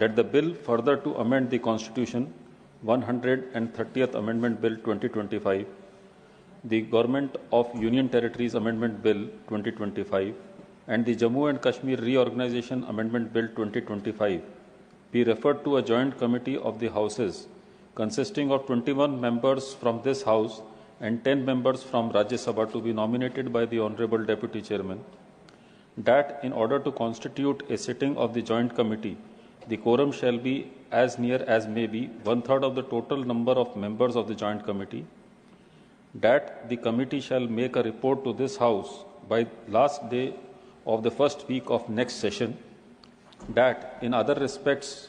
that the bill further to amend the Constitution 130th Amendment Bill 2025, the Government of Union Territories Amendment Bill 2025 and the Jammu and Kashmir Reorganization Amendment Bill 2025 be referred to a joint committee of the Houses consisting of 21 members from this House and 10 members from Rajya Sabha to be nominated by the Honorable Deputy Chairman, that in order to constitute a sitting of the joint committee, the quorum shall be as near as may be 1/3 of the total number of members of the joint committee, that the committee shall make a report to this House by last day of the first week of next session, that in other respects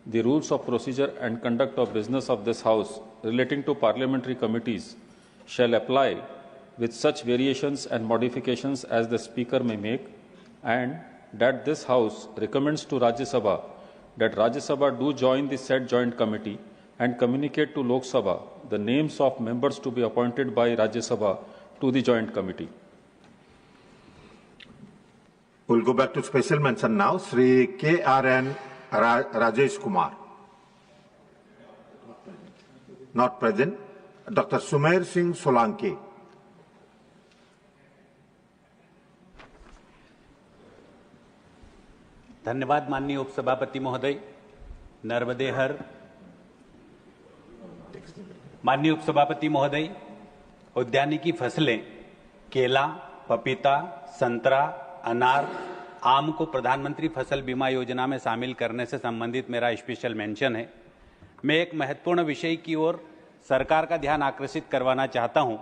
the rules of procedure and conduct of business of this House relating to parliamentary committees shall apply with such variations and modifications as the Speaker may make, and that this House recommends to Rajya Sabha that Rajya Sabha do join the said joint committee and communicate to Lok Sabha the names of members to be appointed by Rajya Sabha to the joint committee. We'll go back to special mention now. Sri KRN Rajesh Kumar. Not present. Dr. Sumer Singh Solanki. धन्यवाद माननीय उपसभापति महोदय। नर्मदे हर। माननीय उपसभापति महोदय, उद्यानिकी फसलें केला, पपीता, संतरा, अनार, आम को प्रधानमंत्री फसल बीमा योजना में शामिल करने से संबंधित मेरा स्पेशल मेंशन है। मैं एक महत्वपूर्ण विषय की ओर सरकार का ध्यान आकर्षित करवाना चाहता हूं।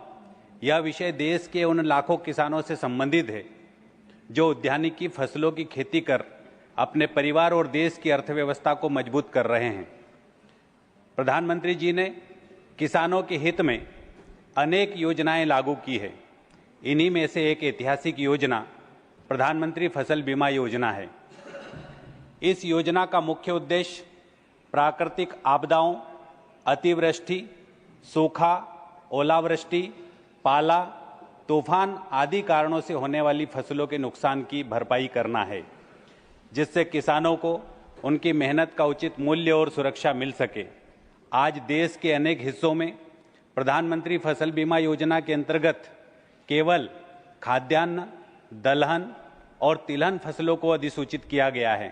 यह विषय देश के उन लाखों किसानों से संबंधित है जो उद्यानिकी फसलों की खेती कर अपने परिवार और देश की अर्थव्यवस्था को मजबूत कर रहे हैं। प्रधानमंत्री जी ने किसानों के हित में अनेक योजनाएं लागू की है। इन्हीं में से एक ऐतिहासिक योजना प्रधानमंत्री फसल बीमा योजना है। इस योजना का मुख्य उद्देश्य प्राकृतिक आपदाओं, अतिवृष्टि, सूखा, ओलावृष्टि, पाला, तूफान आदि कारणों से होने वाली फसलों के नुकसान की भरपाई करना है, जिससे किसानों को उनकी मेहनत का उचित मूल्य और सुरक्षा मिल सके। आज देश के अनेक हिस्सों में प्रधानमंत्री फसल बीमा योजना के अंतर्गत केवल खाद्यान्न, दलहन और तिलहन फसलों को अधिसूचित किया गया है,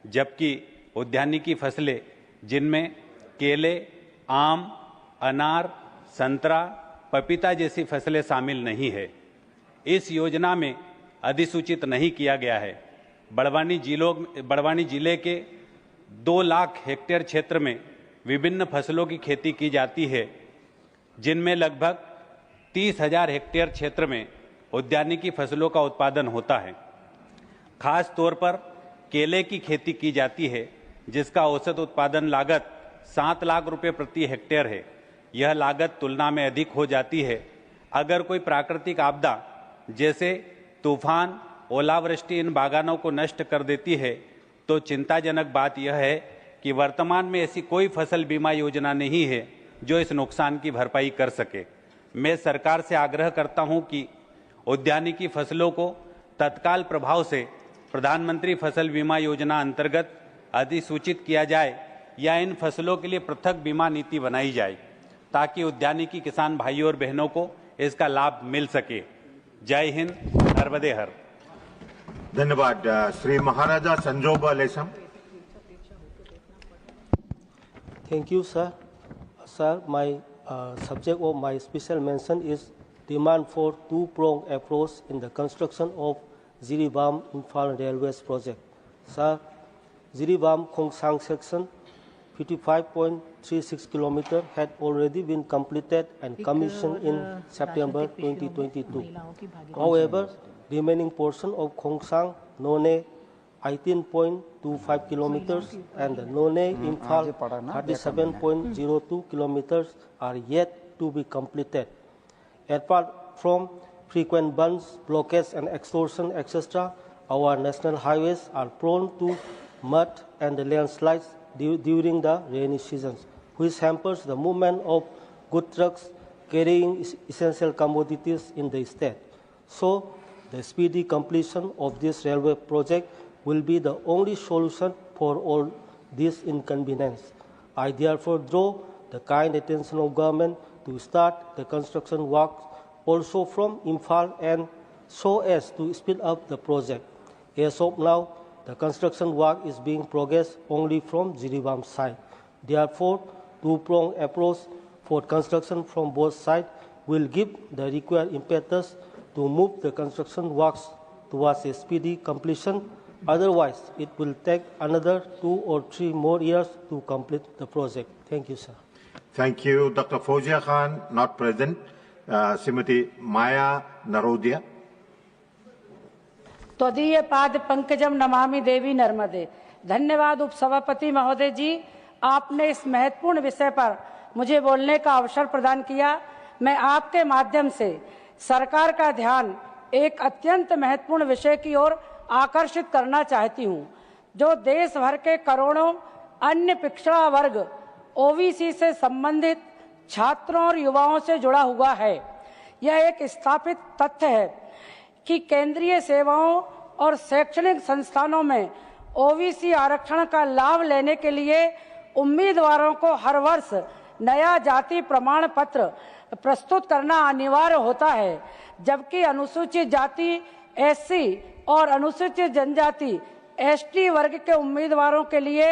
जबकि उद्यानिकी फसलें जिनमें केले, आम, अनार, संतरा, पपीता जैसी फसलें शामिल नहीं है। इस योजना में अधिसूचित नहीं किया गया है। बड़वानी जिले के 2 लाख हेक्टेयर क्षेत्र में विभिन्न फसलों की खेती की जाती है, जिनमें लगभग 30,000 हेक्टेयर क्षेत्र में उद्यानिकी फसलों का उत्पादन होता है। खास तौर पर केले की खेती की जाती है, जिसका औसत उत्पादन लागत 7 लाख रुपए प्रति हेक्टेयर है। यह लागत तुलना में अधिक हो जाती है अगर कोई प्राकृतिक आपदा जैसे तूफान, ओलावृष्टि इन बागानों को नष्ट कर देती है। तो चिंताजनक बात यह है कि वर्तमान में ऐसी कोई फसल बीमा योजना नहीं है जो इस नुकसान की भरपाई कर सके। मैं सरकार से आग्रह करता हूं कि उद्यानिकी फसलों को तत्काल प्रभाव से प्रधानमंत्री फसल बीमा योजना अंतर्गत अधिसूचित किया जाए या इन फसलों के लिए पृथक बीमा नीति बनाई जाए, ताकि उद्यानिकी किसान भाइयों और बहनों को इसका लाभ मिल सके। जय हिंद, नर्मदे हर। धन्यवाद। श्री महाराजा संजोबा लेसम। Thank you, sir. Sir, my subject of my special mention is demand for two-pronged approach in the construction of Jiribam Imphal Railways project. Sir, Jiribam Khongsang section 55.36 km had already been completed and commissioned in September 2022. However, remaining portion of Khongsang None 18.25 kilometers and the None Imphal 37.02 kilometers are yet to be completed. Apart from frequent burns, blockades and extortion, etc., our national highways are prone to mud and landslides during the rainy seasons, which hampers the movement of good trucks carrying essential commodities in the state. So, the speedy completion of this railway project will be the only solution for all these inconveniences. I therefore draw the kind attention of government to start the construction works also from Imphal and so as to speed up the project. As of now, the construction work is being progressed only from Jiribam side. Therefore, two-pronged approach for construction from both sides will give the required impetus to move the construction works towards a speedy completion. Otherwise, it will take another 2 or 3 more years to complete the project. Thank you, sir. Thank you. Dr. Fawzia Khan, not present. Srimati Maya Narodia. त्वदीय पाद पंकजम नमामि देवी नर्मदे। धन्यवाद उपसभापति महोदय जी, आपने इस महत्वपूर्ण विषय पर मुझे बोलने का अवसर प्रदान किया। मैं आपके माध्यम से सरकार का ध्यान एक अत्यंत महत्वपूर्ण विषय की ओर आकर्षित करना चाहती हूं, जो देश भर के करोड़ों अन्य पिछड़ा वर्ग ओबीसी से संबंधित छात्रों और युवाओं से जुड़ा हुआ है। यह एक स्थापित तथ्य है कि केंद्रीय सेवाओं और शैक्षणिक संस्थानों में ओबीसी आरक्षण का लाभ लेने के लिए उम्मीदवारों को हर वर्ष नया जाति प्रमाण पत्र प्रस्तुत करना अनिवार्य होता है, जबकि अनुसूचित जाति एससी और अनुसूचित जनजाति एसटी वर्ग के उम्मीदवारों के लिए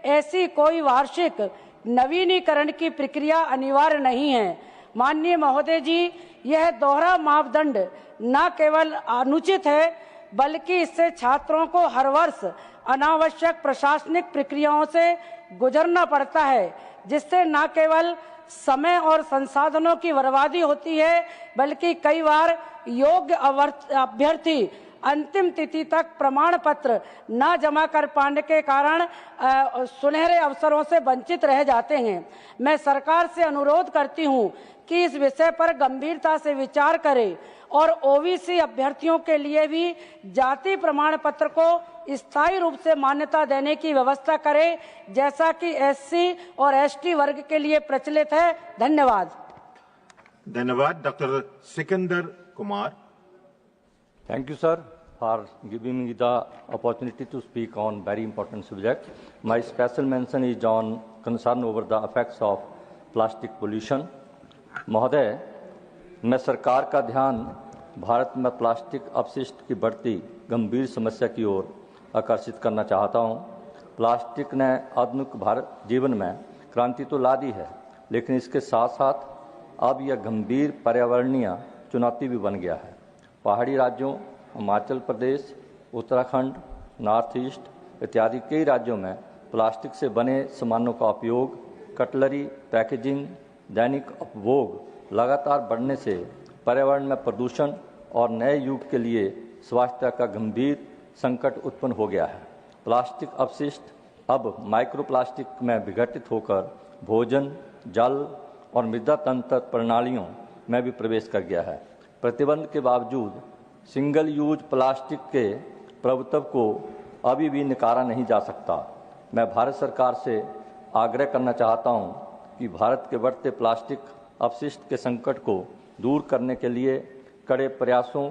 ऐसी कोई वार्षिक नवीनीकरण की प्रक्रिया अनिवार्य नहीं है। माननीय महोदय जी, यह दोहरा मापदंड न केवल अनुचित है, बल्कि इससे छात्रों को हर वर्ष अनावश्यक प्रशासनिक प्रक्रियाओं से गुजरना पड़ता है, जिससे न केवल समय और संसाधनों की बर्बादी होती है, बल्कि कई बार योग्य अभ्यर्थी अंतिम तिथि तक प्रमाण पत्र न जमा कर पाने के कारण सुनहरे अवसरों से वंचित रह जाते हैं। मैं सरकार से अनुरोध करती हूं कि इस विषय पर गंभीरता से विचार करें और ओबीसी अभ्यर्थियों के लिए भी जाति प्रमाण पत्र को स्थायी रूप से मान्यता देने की व्यवस्था करें, जैसा कि एससी और एसटी वर्ग के लिए प्रचलित है। धन्यवाद। धन्यवाद। Doctor Sikandar Kumar. Thank you, sir, for giving me the opportunity to speak on very important subject. My special mention is on concern over the effects of plastic pollution. महोदय, मैं सरकार का ध्यान भारत में प्लास्टिक अपशिष्ट की बढ़ती गंभीर समस्या की ओर आकर्षित करना चाहता हूं। प्लास्टिक ने आधुनिक भारत जीवन में क्रांति तो ला दी है, लेकिन इसके साथ साथ अब यह गंभीर पर्यावरणीय चुनौती भी बन गया है। पहाड़ी राज्यों हिमाचल प्रदेश, उत्तराखंड, नॉर्थ ईस्ट इत्यादि कई राज्यों में प्लास्टिक से बने सामानों का उपयोग, कटलरी, पैकेजिंग, दैनिक उपभोग लगातार बढ़ने से पर्यावरण में प्रदूषण और नए युग के लिए स्वास्थ्य का गंभीर संकट उत्पन्न हो गया है। प्लास्टिक अपशिष्ट अब माइक्रोप्लास्टिक में विघटित होकर भोजन, जल और मृदा तंत्र प्रणालियों में भी प्रवेश कर गया है। प्रतिबंध के बावजूद सिंगल यूज प्लास्टिक के प्रभुत्व को अभी भी नकारा नहीं जा सकता। मैं भारत सरकार से आग्रह करना चाहता हूं कि भारत के बढ़ते प्लास्टिक अपशिष्ट के संकट को दूर करने के लिए कड़े प्रयासों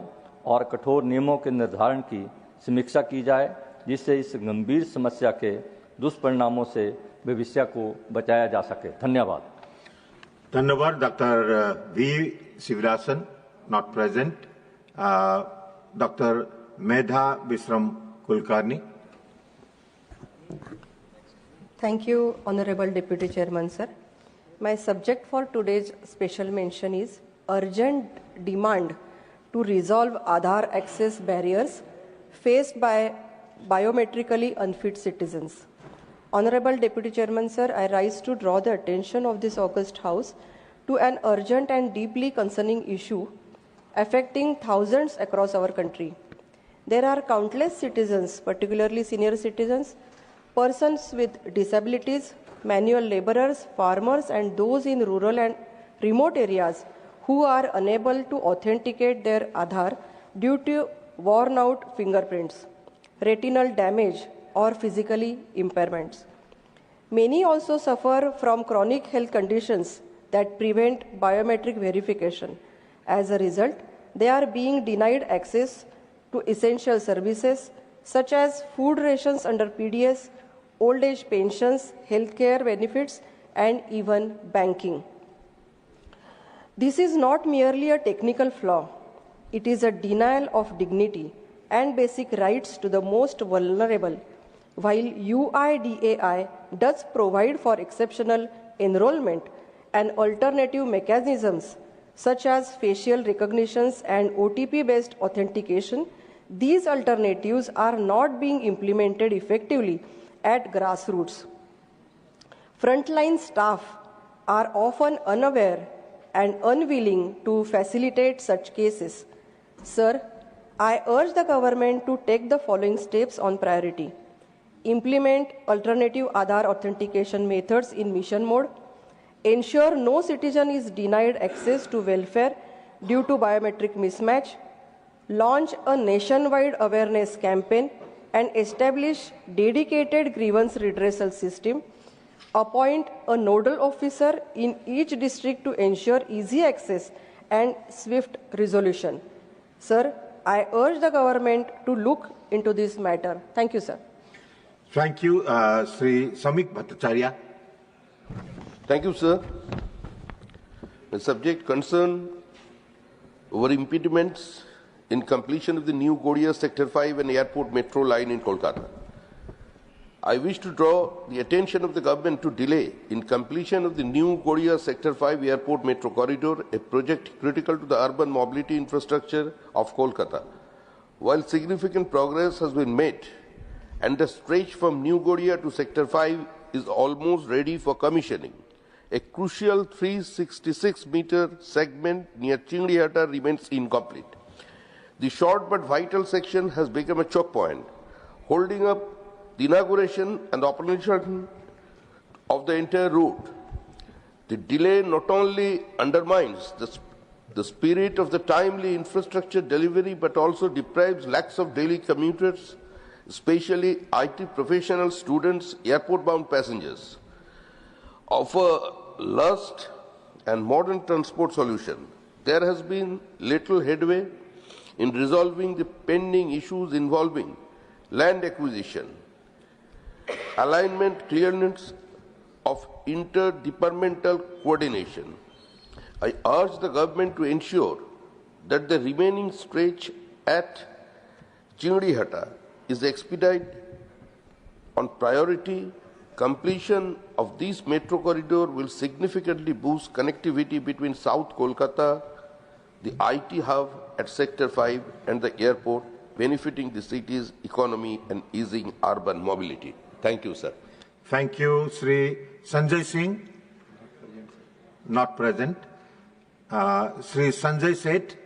और कठोर नियमों के निर्धारण की समीक्षा की जाए, जिससे इस गंभीर समस्या के दुष्परिणामों से भविष्य को बचाया जा सके। धन्यवाद। धन्यवाद। Doctor V Sivarasan, not present. Doctor Medha Vishram Kulkarni. Thank you, Honorable Deputy Chairman, sir. My subject for today's special mention is urgent demand to resolve Aadhaar access barriers faced by biometrically unfit citizens. Honorable Deputy Chairman, sir, I rise to draw the attention of this august House to an urgent and deeply concerning issue affecting thousands across our country. There are countless citizens, particularly senior citizens, persons with disabilities, manual laborers, farmers, and those in rural and remote areas who are unable to authenticate their Aadhaar due to worn out fingerprints, retinal damage, or physically impairments. Many also suffer from chronic health conditions that prevent biometric verification. As a result, they are being denied access to essential services such as food rations under PDS, old age pensions, healthcare benefits, and even banking. This is not merely a technical flaw, it is a denial of dignity and basic rights to the most vulnerable. While UIDAI does provide for exceptional enrollment and alternative mechanisms such as facial recognitions and OTP-based authentication, these alternatives are not being implemented effectively at grassroots. Frontline staff are often unaware and unwilling to facilitate such cases. Sir, I urge the government to take the following steps on priority. Implement alternative Aadhaar authentication methods in mission mode. Ensure no citizen is denied access to welfare due to biometric mismatch. Launch a nationwide awareness campaign and establish dedicated grievance redressal system. Appoint a nodal officer in each district to ensure easy access and swift resolution. Sir, I urge the government to look into this matter. Thank you, sir. Thank you, Sri Samik Bhattacharya. Thank you, sir. The subject concern over impediments in completion of the new Godia Sector 5 and Airport Metro line in Kolkata. I wish to draw the attention of the government to delay in completion of the new Godia Sector 5 Airport Metro corridor, a project critical to the urban mobility infrastructure of Kolkata. While significant progress has been made and the stretch from New Godia to Sector 5 is almost ready for commissioning, a crucial 366-meter segment near Chinglihatta remains incomplete. The short but vital section has become a choke point, holding up the inauguration and operation of the entire route. The delay not only undermines the spirit of the timely infrastructure delivery, but also deprives lakhs of daily commuters, especially IT professionals, students, airport-bound passengers, of a last and modern transport solution. There has been little headway in resolving the pending issues involving land acquisition, alignment, clearance of interdepartmental coordination. I urge the government to ensure that the remaining stretch at Chinglihatta is expedited on priority, Completion of this metro corridor will significantly boost connectivity between South Kolkata, the IT hub at Sector 5 and the airport, benefiting the city's economy and easing urban mobility. Thank you, sir. Thank you, Sri Sanjay Singh. Not present. Sri Sanjay Seth.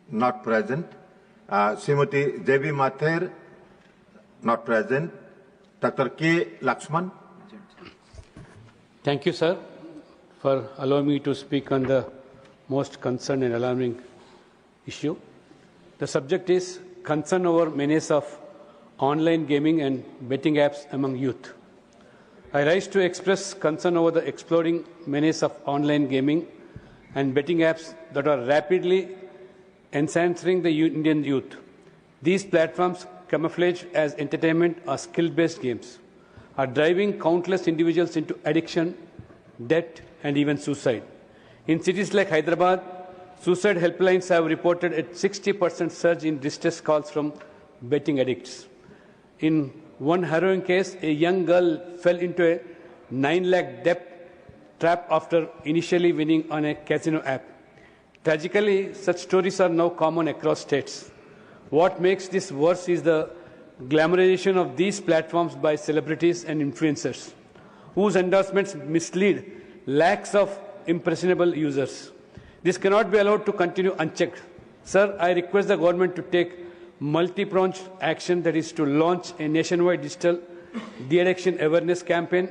Not present. Srimati Devi Mathur. Not present. Dr. K. Lakshman. Thank you, sir, for allowing me to speak on the most concerned and alarming issue. The subject is concern over menace of online gaming and betting apps among youth. I rise to express concern over the exploding menace of online gaming and betting apps that are rapidly ensnaring the Indian youth. These platforms, camouflaged as entertainment or skill-based games, are driving countless individuals into addiction, debt, and even suicide. In cities like Hyderabad, suicide helplines have reported a 60% surge in distress calls from betting addicts. In one harrowing case, a young girl fell into a 9 lakh debt trap after initially winning on a casino app. Tragically, such stories are now common across states. What makes this worse is the glamorization of these platforms by celebrities and influencers, whose endorsements mislead lakhs of impressionable users. This cannot be allowed to continue unchecked. Sir, I request the government to take multi-pronged action, that is to launch a nationwide digital de-addiction awareness campaign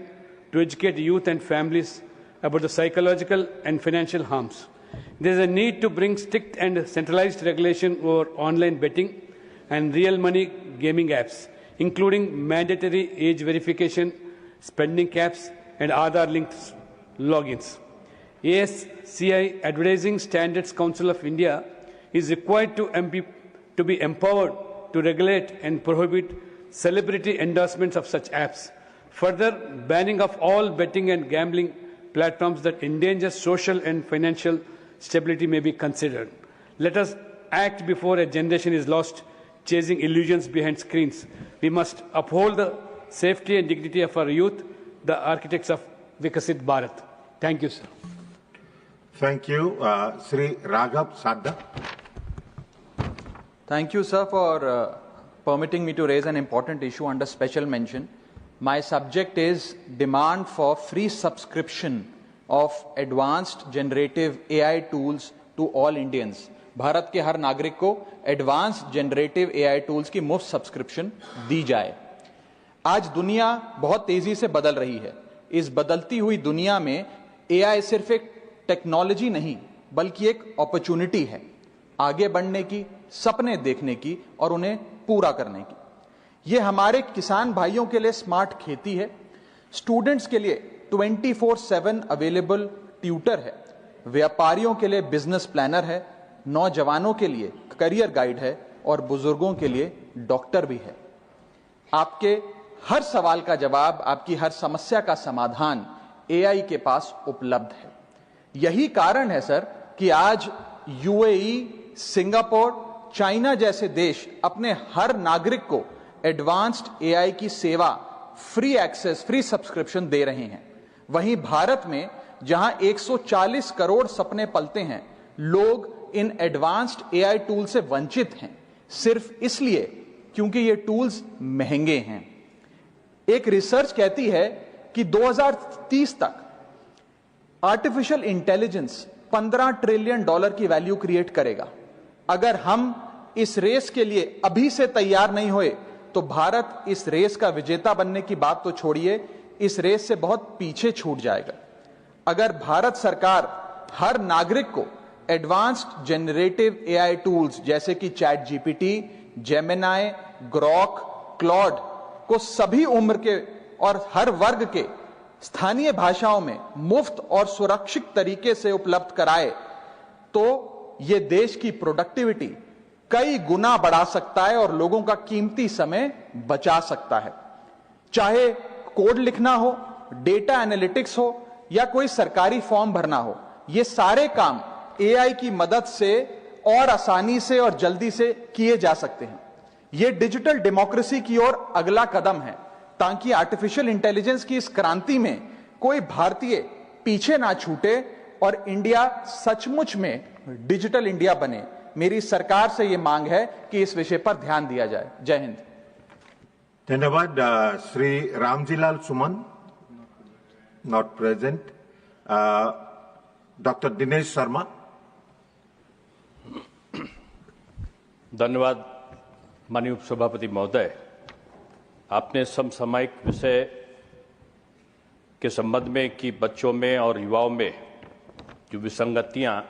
to educate youth and families about the psychological and financial harms. There is a need to bring strict and centralized regulation over online betting and real money gaming apps, including mandatory age verification, spending caps, and Aadhaar-linked logins. ASCI, Advertising Standards Council of India, is required to be empowered to regulate and prohibit celebrity endorsements of such apps. Further, banning of all betting and gambling platforms that endanger social and financial stability may be considered. Let us act before a generation is lost chasing illusions behind screens. We must uphold the safety and dignity of our youth, the architects of Vikasit Bharat. Thank you, sir. Thank you. Sri Raghav Sadda. Thank you, sir, for permitting me to raise an important issue under special mention. My subject is demand for free subscription of advanced generative AI tools to all Indians. Bharat के हर नागरिक को advanced generative AI tools की मुफ्त subscription दी जाए। आज दुनिया बहुत तेजी से बदल रही है। इस बदलती हुई दुनिया में एआई सिर्फ एक टेक्नोलॉजी नहीं बल्कि एक अपॉर्चुनिटी है, आगे बढ़ने की, सपने देखने की और उन्हें पूरा करने की। ये हमारे किसान भाइयों के लिए स्मार्ट खेती है, स्टूडेंट्स के लिए 24/7 अवेलेबल ट्यूटर है, व्यापारियों के लिए बिजनेस प्लानर है, नौजवानों के लिए करियर गाइड है और बुजुर्गों के लिए डॉक्टर भी है। आपके हर सवाल का जवाब, आपकी हर समस्या का समाधान एआई के पास उपलब्ध है। यही कारण है सर कि आज यूएई, सिंगापुर, चाइना जैसे देश अपने हर नागरिक को एडवांस्ड एआई की सेवा, फ्री एक्सेस, फ्री सब्सक्रिप्शन दे रहे हैं। वहीं भारत में जहां 140 करोड़ सपने पलते हैं, लोग इन एडवांस्ड एआई टूल से वंचित हैं, सिर्फ इसलिए क्योंकि ये टूल्स महंगे हैं। एक रिसर्च कहती है कि 2030 तक आर्टिफिशियल इंटेलिजेंस $15 ट्रिलियन की वैल्यू क्रिएट करेगा। अगर हम इस रेस के लिए अभी से तैयार नहीं हुए तो भारत इस रेस का विजेता बनने की बात तो छोड़िए, इस रेस से बहुत पीछे छूट जाएगा। अगर भारत सरकार हर नागरिक को एडवांस्ड जनरेटिव एआई टूल्स जैसे कि chat GPT, Gemini, Grok, Claude को सभी उम्र के और हर वर्ग के स्थानीय भाषाओं में मुफ्त और सुरक्षित तरीके से उपलब्ध कराए तो यह देश की प्रोडक्टिविटी कई गुना बढ़ा सकता है और लोगों का कीमती समय बचा सकता है। चाहे कोड लिखना हो, डेटा एनालिटिक्स हो या कोई सरकारी फॉर्म भरना हो, ये सारे काम एआई की मदद से और आसानी से और जल्दी से किए जा सकते हैं। यह डिजिटल डेमोक्रेसी की ओर अगला कदम है। ताकि आर्टिफिशियल इंटेलिजेंस की इस क्रांति में कोई भारतीय पीछे ना छूटे और इंडिया सचमुच में डिजिटल इंडिया बने। मेरी सरकार से यह मांग है कि इस विषय पर ध्यान दिया जाए। जय हिंद। धन्यवाद। Shri Ramjilal Suman, not present. Doctor Dinesh Sharma. धन्यवाद माननीय उपसभापति महोदय, आपने समसामयिक विषय के संबंध में कि बच्चों में और युवाओं में जो विसंगतियां,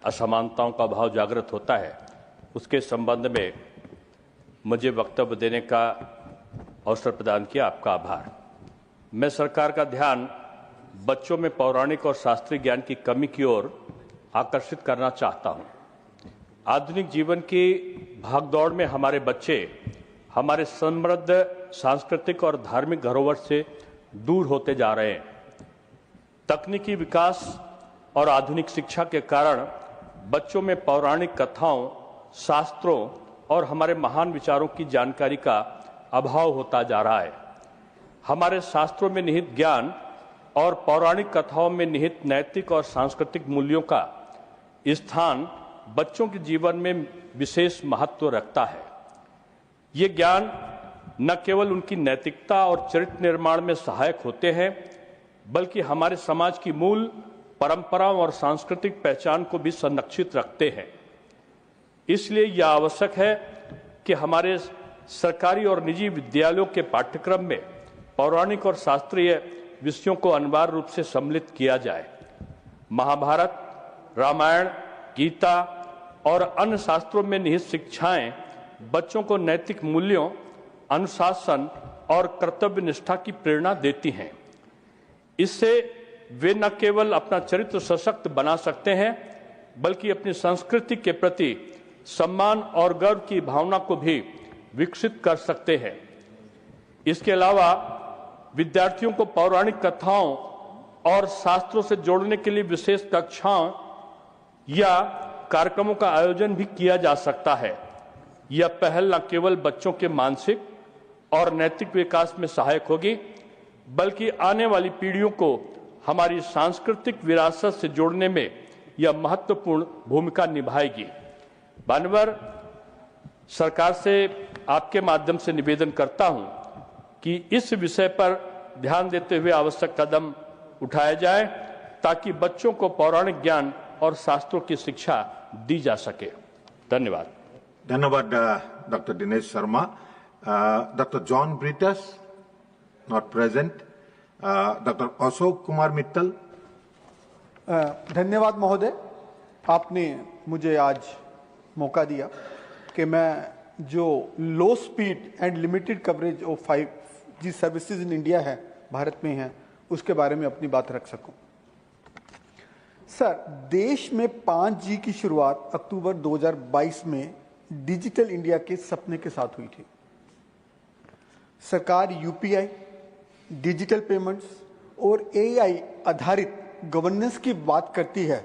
असमानताओं का भाव जागृत होता है, उसके संबंध में मुझे वक्तव्य देने का अवसर प्रदान किया। आपका आभार। मैं सरकार का ध्यान बच्चों में पौराणिक और शास्त्रीय ज्ञान की कमी की ओर आकर्षित करना चाहता हूं। आधुनिक जीवन की भागदौड़ में हमारे बच्चे हमारे समृद्ध सांस्कृतिक और धार्मिक धरोहर से दूर होते जा रहे हैं। तकनीकी विकास और आधुनिक शिक्षा के कारण बच्चों में पौराणिक कथाओं, शास्त्रों और हमारे महान विचारों की जानकारी का अभाव होता जा रहा है। हमारे शास्त्रों में निहित ज्ञान और पौराणिक कथाओं में निहित नैतिक और सांस्कृतिक मूल्यों का स्थान बच्चों के जीवन में विशेष महत्व रखता है। ये ज्ञान न केवल उनकी नैतिकता और चरित्र निर्माण में सहायक होते हैं, बल्कि हमारे समाज की मूल परंपराओं और सांस्कृतिक पहचान को भी संरक्षित रखते हैं। इसलिए यह आवश्यक है कि हमारे सरकारी और निजी विद्यालयों के पाठ्यक्रम में पौराणिक और शास्त्रीय विषयों को अनिवार्य रूप से सम्मिलित किया जाए। महाभारत, रामायण, गीता और अन्य शास्त्रों में निहित शिक्षाएं बच्चों को नैतिक मूल्यों, अनुशासन और कर्तव्य निष्ठा की प्रेरणा देती हैं। इससे वे न केवल अपना चरित्र सशक्त बना सकते हैं, बल्कि अपनी संस्कृति के प्रति सम्मान और गर्व की भावना को भी विकसित कर सकते हैं। इसके अलावा विद्यार्थियों को पौराणिक कथाओं और शास्त्रों से जोड़ने के लिए विशेष कक्षाओं या कार्यक्रमों का आयोजन भी किया जा सकता है। यह पहल न केवल बच्चों के मानसिक और नैतिक विकास में सहायक होगी, बल्कि आने वाली पीढ़ियों को हमारी सांस्कृतिक विरासत से जोड़ने में यह महत्वपूर्ण भूमिका निभाएगी। माननीय सरकार से आपके माध्यम से निवेदन करता हूं कि इस विषय पर ध्यान देते हुए आवश्यक कदम उठाया जाए, ताकि बच्चों को पौराणिक ज्ञान और शास्त्रों की शिक्षा दी जा सके। धन्यवाद। धन्यवाद doctor Dinesh Sharma. Doctor John Brittas, not present. Doctor Ashok Kumar Mittal. धन्यवाद महोदय, आपने मुझे आज मौका दिया कि मैं जो लो speed and limited coverage of 5G services in India है, भारत में है, उसके बारे में अपनी बात रख सकूं। सर, देश में 5G की शुरुआत अक्टूबर 2022 में डिजिटल इंडिया के सपने के साथ हुई थी। सरकार यूपीआई, डिजिटल पेमेंट्स और AI आधारित गवर्नेंस की बात करती है,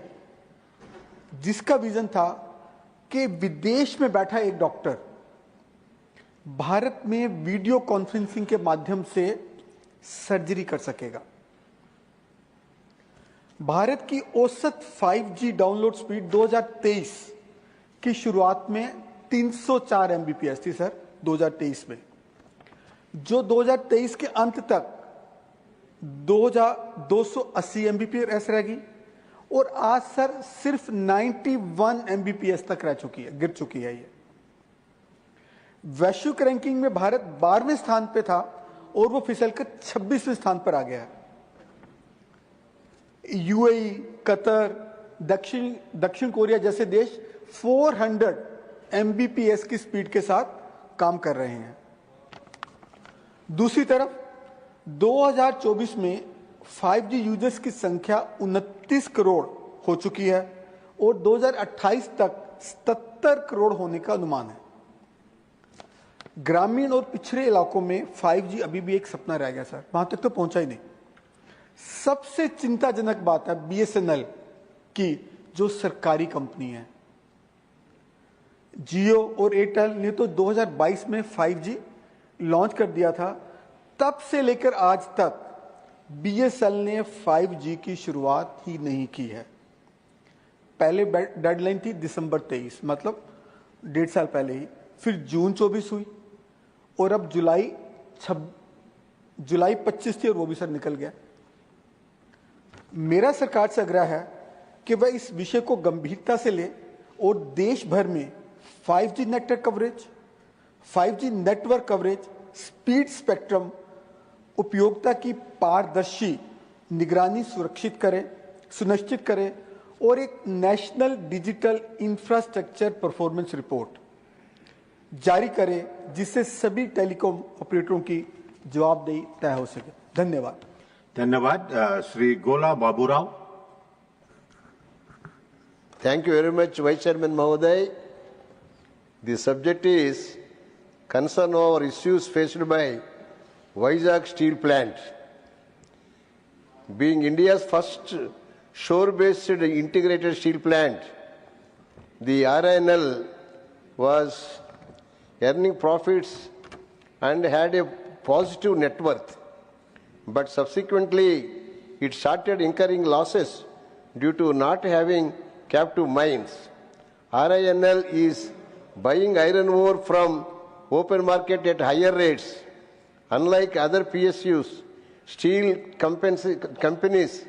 जिसका विजन था कि विदेश में बैठा एक डॉक्टर भारत में वीडियो कॉन्फ्रेंसिंग के माध्यम से सर्जरी कर सकेगा। भारत की औसत 5G डाउनलोड स्पीड 2023 की शुरुआत में 304 Mbps थी सर, 2023 में, जो 2023 के अंत तक 280 Mbps रहेगी और आज सर सिर्फ 91 Mbps तक रह चुकी है, गिर चुकी है। ये वैश्विक रैंकिंग में भारत 12वें स्थान पे था और वो फिसलकर 26वें स्थान पर आ गया है। UAE, कतर, दक्षिण कोरिया जैसे देश 400 Mbps की स्पीड के साथ काम कर रहे हैं। दूसरी तरफ 2024 में 5G यूजर्स की संख्या 29 करोड़ हो चुकी है और 2028 तक 77 करोड़ होने का अनुमान है। ग्रामीण और पिछड़े इलाकों में 5G अभी भी एक सपना रह गया सर, वहां तक तो पहुंचा ही नहीं। सबसे चिंताजनक बात है BSNL की, जो सरकारी कंपनी है। जियो और एयरटेल ने तो 2022 में 5G लॉन्च कर दिया था, तब से लेकर आज तक बीएसएल ने 5G की शुरुआत ही नहीं की है। पहले डेडलाइन थी दिसंबर 23, मतलब 1.5 साल पहले ही, फिर जून 24 हुई और अब जुलाई 25 थी और वो भी सर निकल गया। मेरा सरकार से आग्रह है कि वह इस विषय को गंभीरता से ले और देश भर में 5G network coverage, 5G network coverage, speed spectrum उपयोगिता की पारदर्शी निगरानी सुनिश्चित करे और एक national digital infrastructure performance report जारी करे जिससे सभी टेलीकॉम ऑपरेटरों की जवाबदेही तय हो सके। धन्यवाद। धन्यवाद। श्री गोला Baburao. Thank you very much, Vice Chairman Mahoday. The subject is concern over issues faced by Vizag Steel Plant. Being India's first shore-based integrated steel plant, the RINL was earning profits and had a positive net worth. But subsequently, it started incurring losses due to not having captive mines. RINL is buying iron ore from open market at higher rates. Unlike other PSUs, steel companies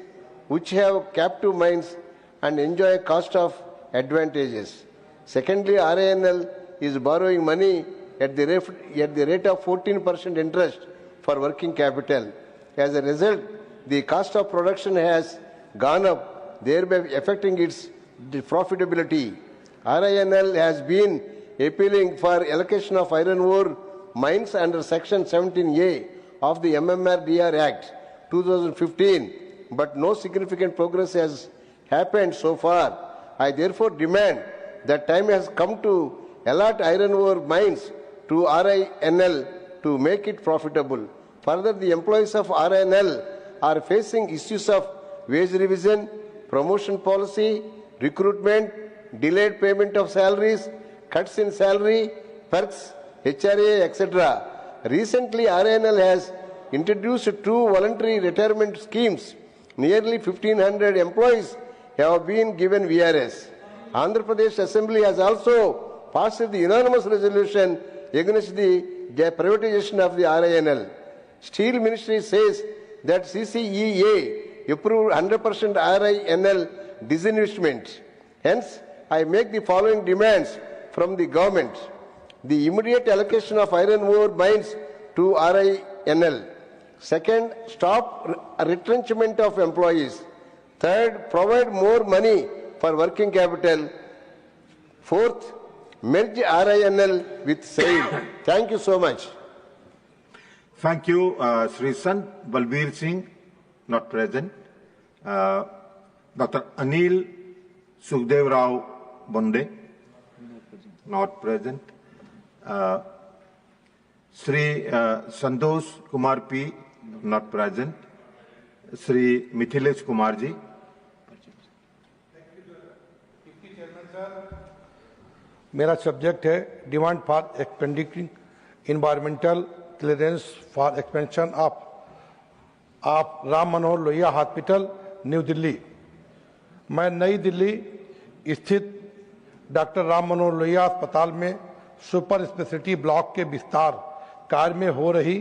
which have captive mines and enjoy cost of advantages. Secondly, RINL is borrowing money at the rate of 14% interest for working capital. As a result, the cost of production has gone up, thereby affecting its profitability. RINL has been appealing for allocation of iron ore mines under Section 17A of the MMRDR Act 2015, but no significant progress has happened so far. I therefore demand that time has come to allot iron ore mines to RINL to make it profitable. Further, the employees of RINL are facing issues of wage revision, promotion policy, recruitment, delayed payment of salaries, cuts in salary, perks, HRA, etc. Recently, RINL has introduced 2 voluntary retirement schemes. Nearly 1,500 employees have been given VRS. Andhra Pradesh Assembly has also passed the unanimous resolution against the privatization of the RINL. Steel Ministry says that CCEA approved 100% RINL disinvestment. Hence, I make the following demands from the government. The immediate allocation of iron ore mines to RINL. Second, stop retrenchment of employees. Third, provide more money for working capital. Fourth, merge RINL with SAIL. Thank you so much. Thank you. Sri Sant Balbir Singh, not present. Dr. Anil Sukhdev Rao Bonde, not present. Sri Santosh Kumar P, not present. Sri Mithilesh Kumar Ji. मेरा subject है demand for expanding environmental clearance for expansion of Ram Manohar Lohia hospital new Delhi. मैं नई दिल्ली स्थित doctor Ram Manohar Lohia अस्पताल में super speciality block के विस्तार कार्य में हो रही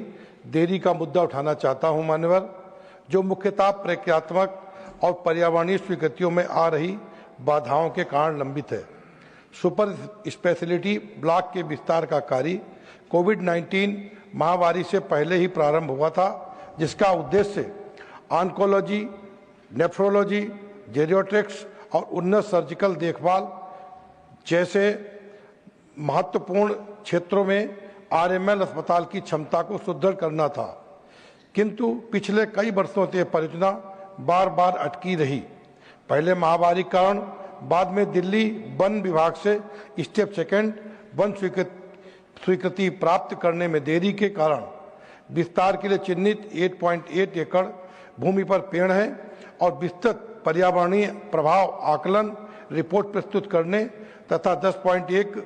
देरी का मुद्दा उठाना चाहता हूं मान्यवर, जो मुख्यतः प्रक्रियात्मक और पर्यावरणीय स्वीकृतियों में आ रही बाधाओं के कारण लंबित है। सुपर स्पेशलिटी ब्लॉक के विस्तार का कार्य कोविड-19 महामारी से पहले ही प्रारंभ हुआ था, जिसका उद्देश्य ऑन्कोलॉजी, नेफ्रोलॉजी, जेरियाट्रिक्स और उन्नत सर्जिकल देखभाल जैसे महत्वपूर्ण क्षेत्रों में आरएमएल अस्पताल की क्षमता को सुदृढ़ करना था, किंतु पिछले कई वर्षों से परियोजना बार बार अटकी रही। पहले महामारी कारण, बाद में दिल्ली वन विभाग से स्टेप सेकंड वन स्वीकृति प्राप्त करने में देरी के कारण विस्तार के लिए चिन्हित 8.8 एकड़ भूमि पर पेड़ हैं और विस्तृत पर्यावरणीय प्रभाव आकलन रिपोर्ट प्रस्तुत करने तथा 10.1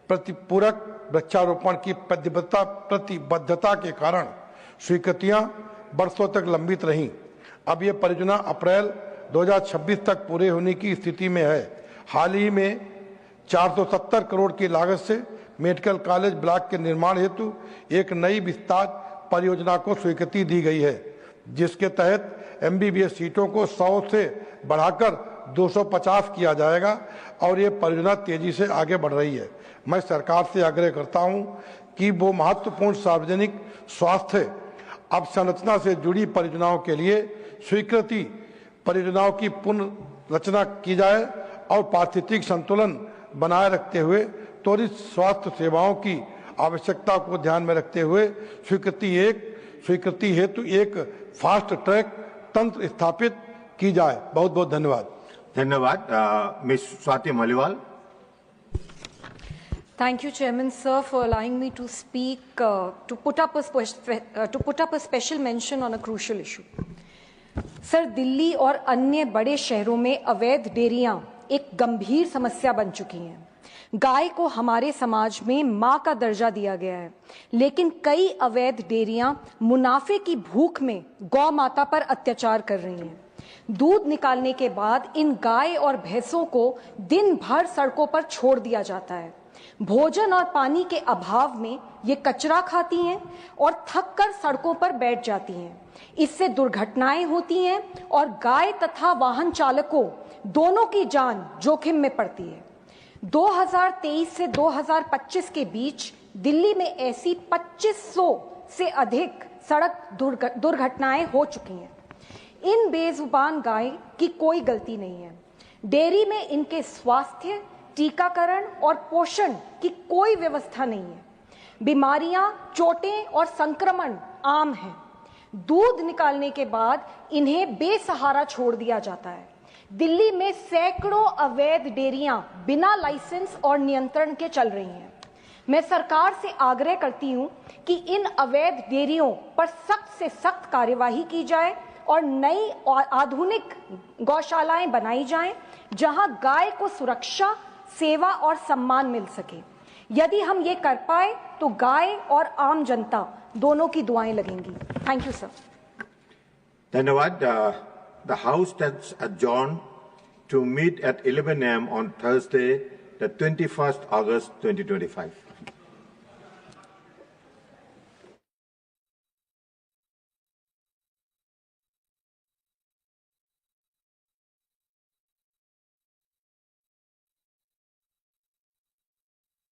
प्रतिपूरक वृक्षारोपण की प्रतिबद्धता के कारण स्वीकृतियां वर्षों तक लंबित रहीं। अब ये परियोजना अप्रैल 2026 तक पूरे होने की स्थिति में है। हाल ही में 470 करोड़ की लागत से मेडिकल कॉलेज ब्लॉक के निर्माण हेतु एक नई विस्तार परियोजना को स्वीकृति दी गई है, जिसके तहत MBBS सीटों को 100 से बढ़ाकर 250 किया जाएगा और ये परियोजना तेजी से आगे बढ़ रही है। मैं सरकार से आग्रह करता हूं कि वो महत्वपूर्ण सार्वजनिक स्वास्थ्य अवसंरचना से जुड़ी परियोजनाओं के लिए स्वीकृति परियोजनाओं की पुनर्रचना की जाए और पारिस्थितिक संतुलन बनाए रखते हुए त्वरित स्वास्थ्य सेवाओं की आवश्यकता को ध्यान में रखते हुए स्वीकृति हेतु एक फास्ट ट्रैक तंत्र स्थापित की जाए। बहुत बहुत धन्यवाद। धन्यवाद। Miss Swati Maliwal. Thank you, Chairman, sir, for allowing me to speak, to put up a special mention on a crucial issue. Sir, Delhi और अन्य बड़े शहरों में अवैध डेयरियां एक गंभीर समस्या बन चुकी हैं। गाय को हमारे समाज में मां का दर्जा दिया गया है, लेकिन कई अवैध डेयरियां मुनाफे की भूख में गौ माता पर अत्याचार कर रही हैं। दूध निकालने के बाद इन गाय और भैंसों को दिन भर सड़कों पर छोड़ दिया जाता है। भोजन और पानी के अभाव में ये कचरा खाती हैं और थककर सड़कों पर बैठ जाती हैं। इससे दुर्घटनाएं होती हैं और गाय तथा वाहन चालकों दोनों की जान जोखिम में पड़ती है। 2023 से 2025 के बीच दिल्ली में ऐसी 2500 से अधिक सड़क दुर्घटनाएं हो चुकी हैं। इन बेजुबान गाय की कोई गलती नहीं है। डेयरी में इनके स्वास्थ्य, टीकाकरण और पोषण की कोई व्यवस्था नहीं है। बीमारियां, चोटें और संक्रमण आम हैं। दूध निकालने के बाद इन्हें बेसहारा छोड़ दिया जाता है। दिल्ली में सैकड़ों अवैध डेयरियां बिना लाइसेंस और नियंत्रण के चल रही हैं। मैं सरकार से आग्रह करती हूं कि इन अवैध डेयरियों पर सख्त से सख्त कार्यवाही की जाए और नई और आधुनिक गौशालाएं बनाई जाएं, जहां गाय को सुरक्षा, सेवा और सम्मान मिल सके। यदि हम ये कर पाए तो गाय और आम जनता दोनों की दुआएं लगेंगी। Thank you sir. धन्यवाद। The House stands adjourned to meet at 11 a.m. on Thursday, the 21st August 2025.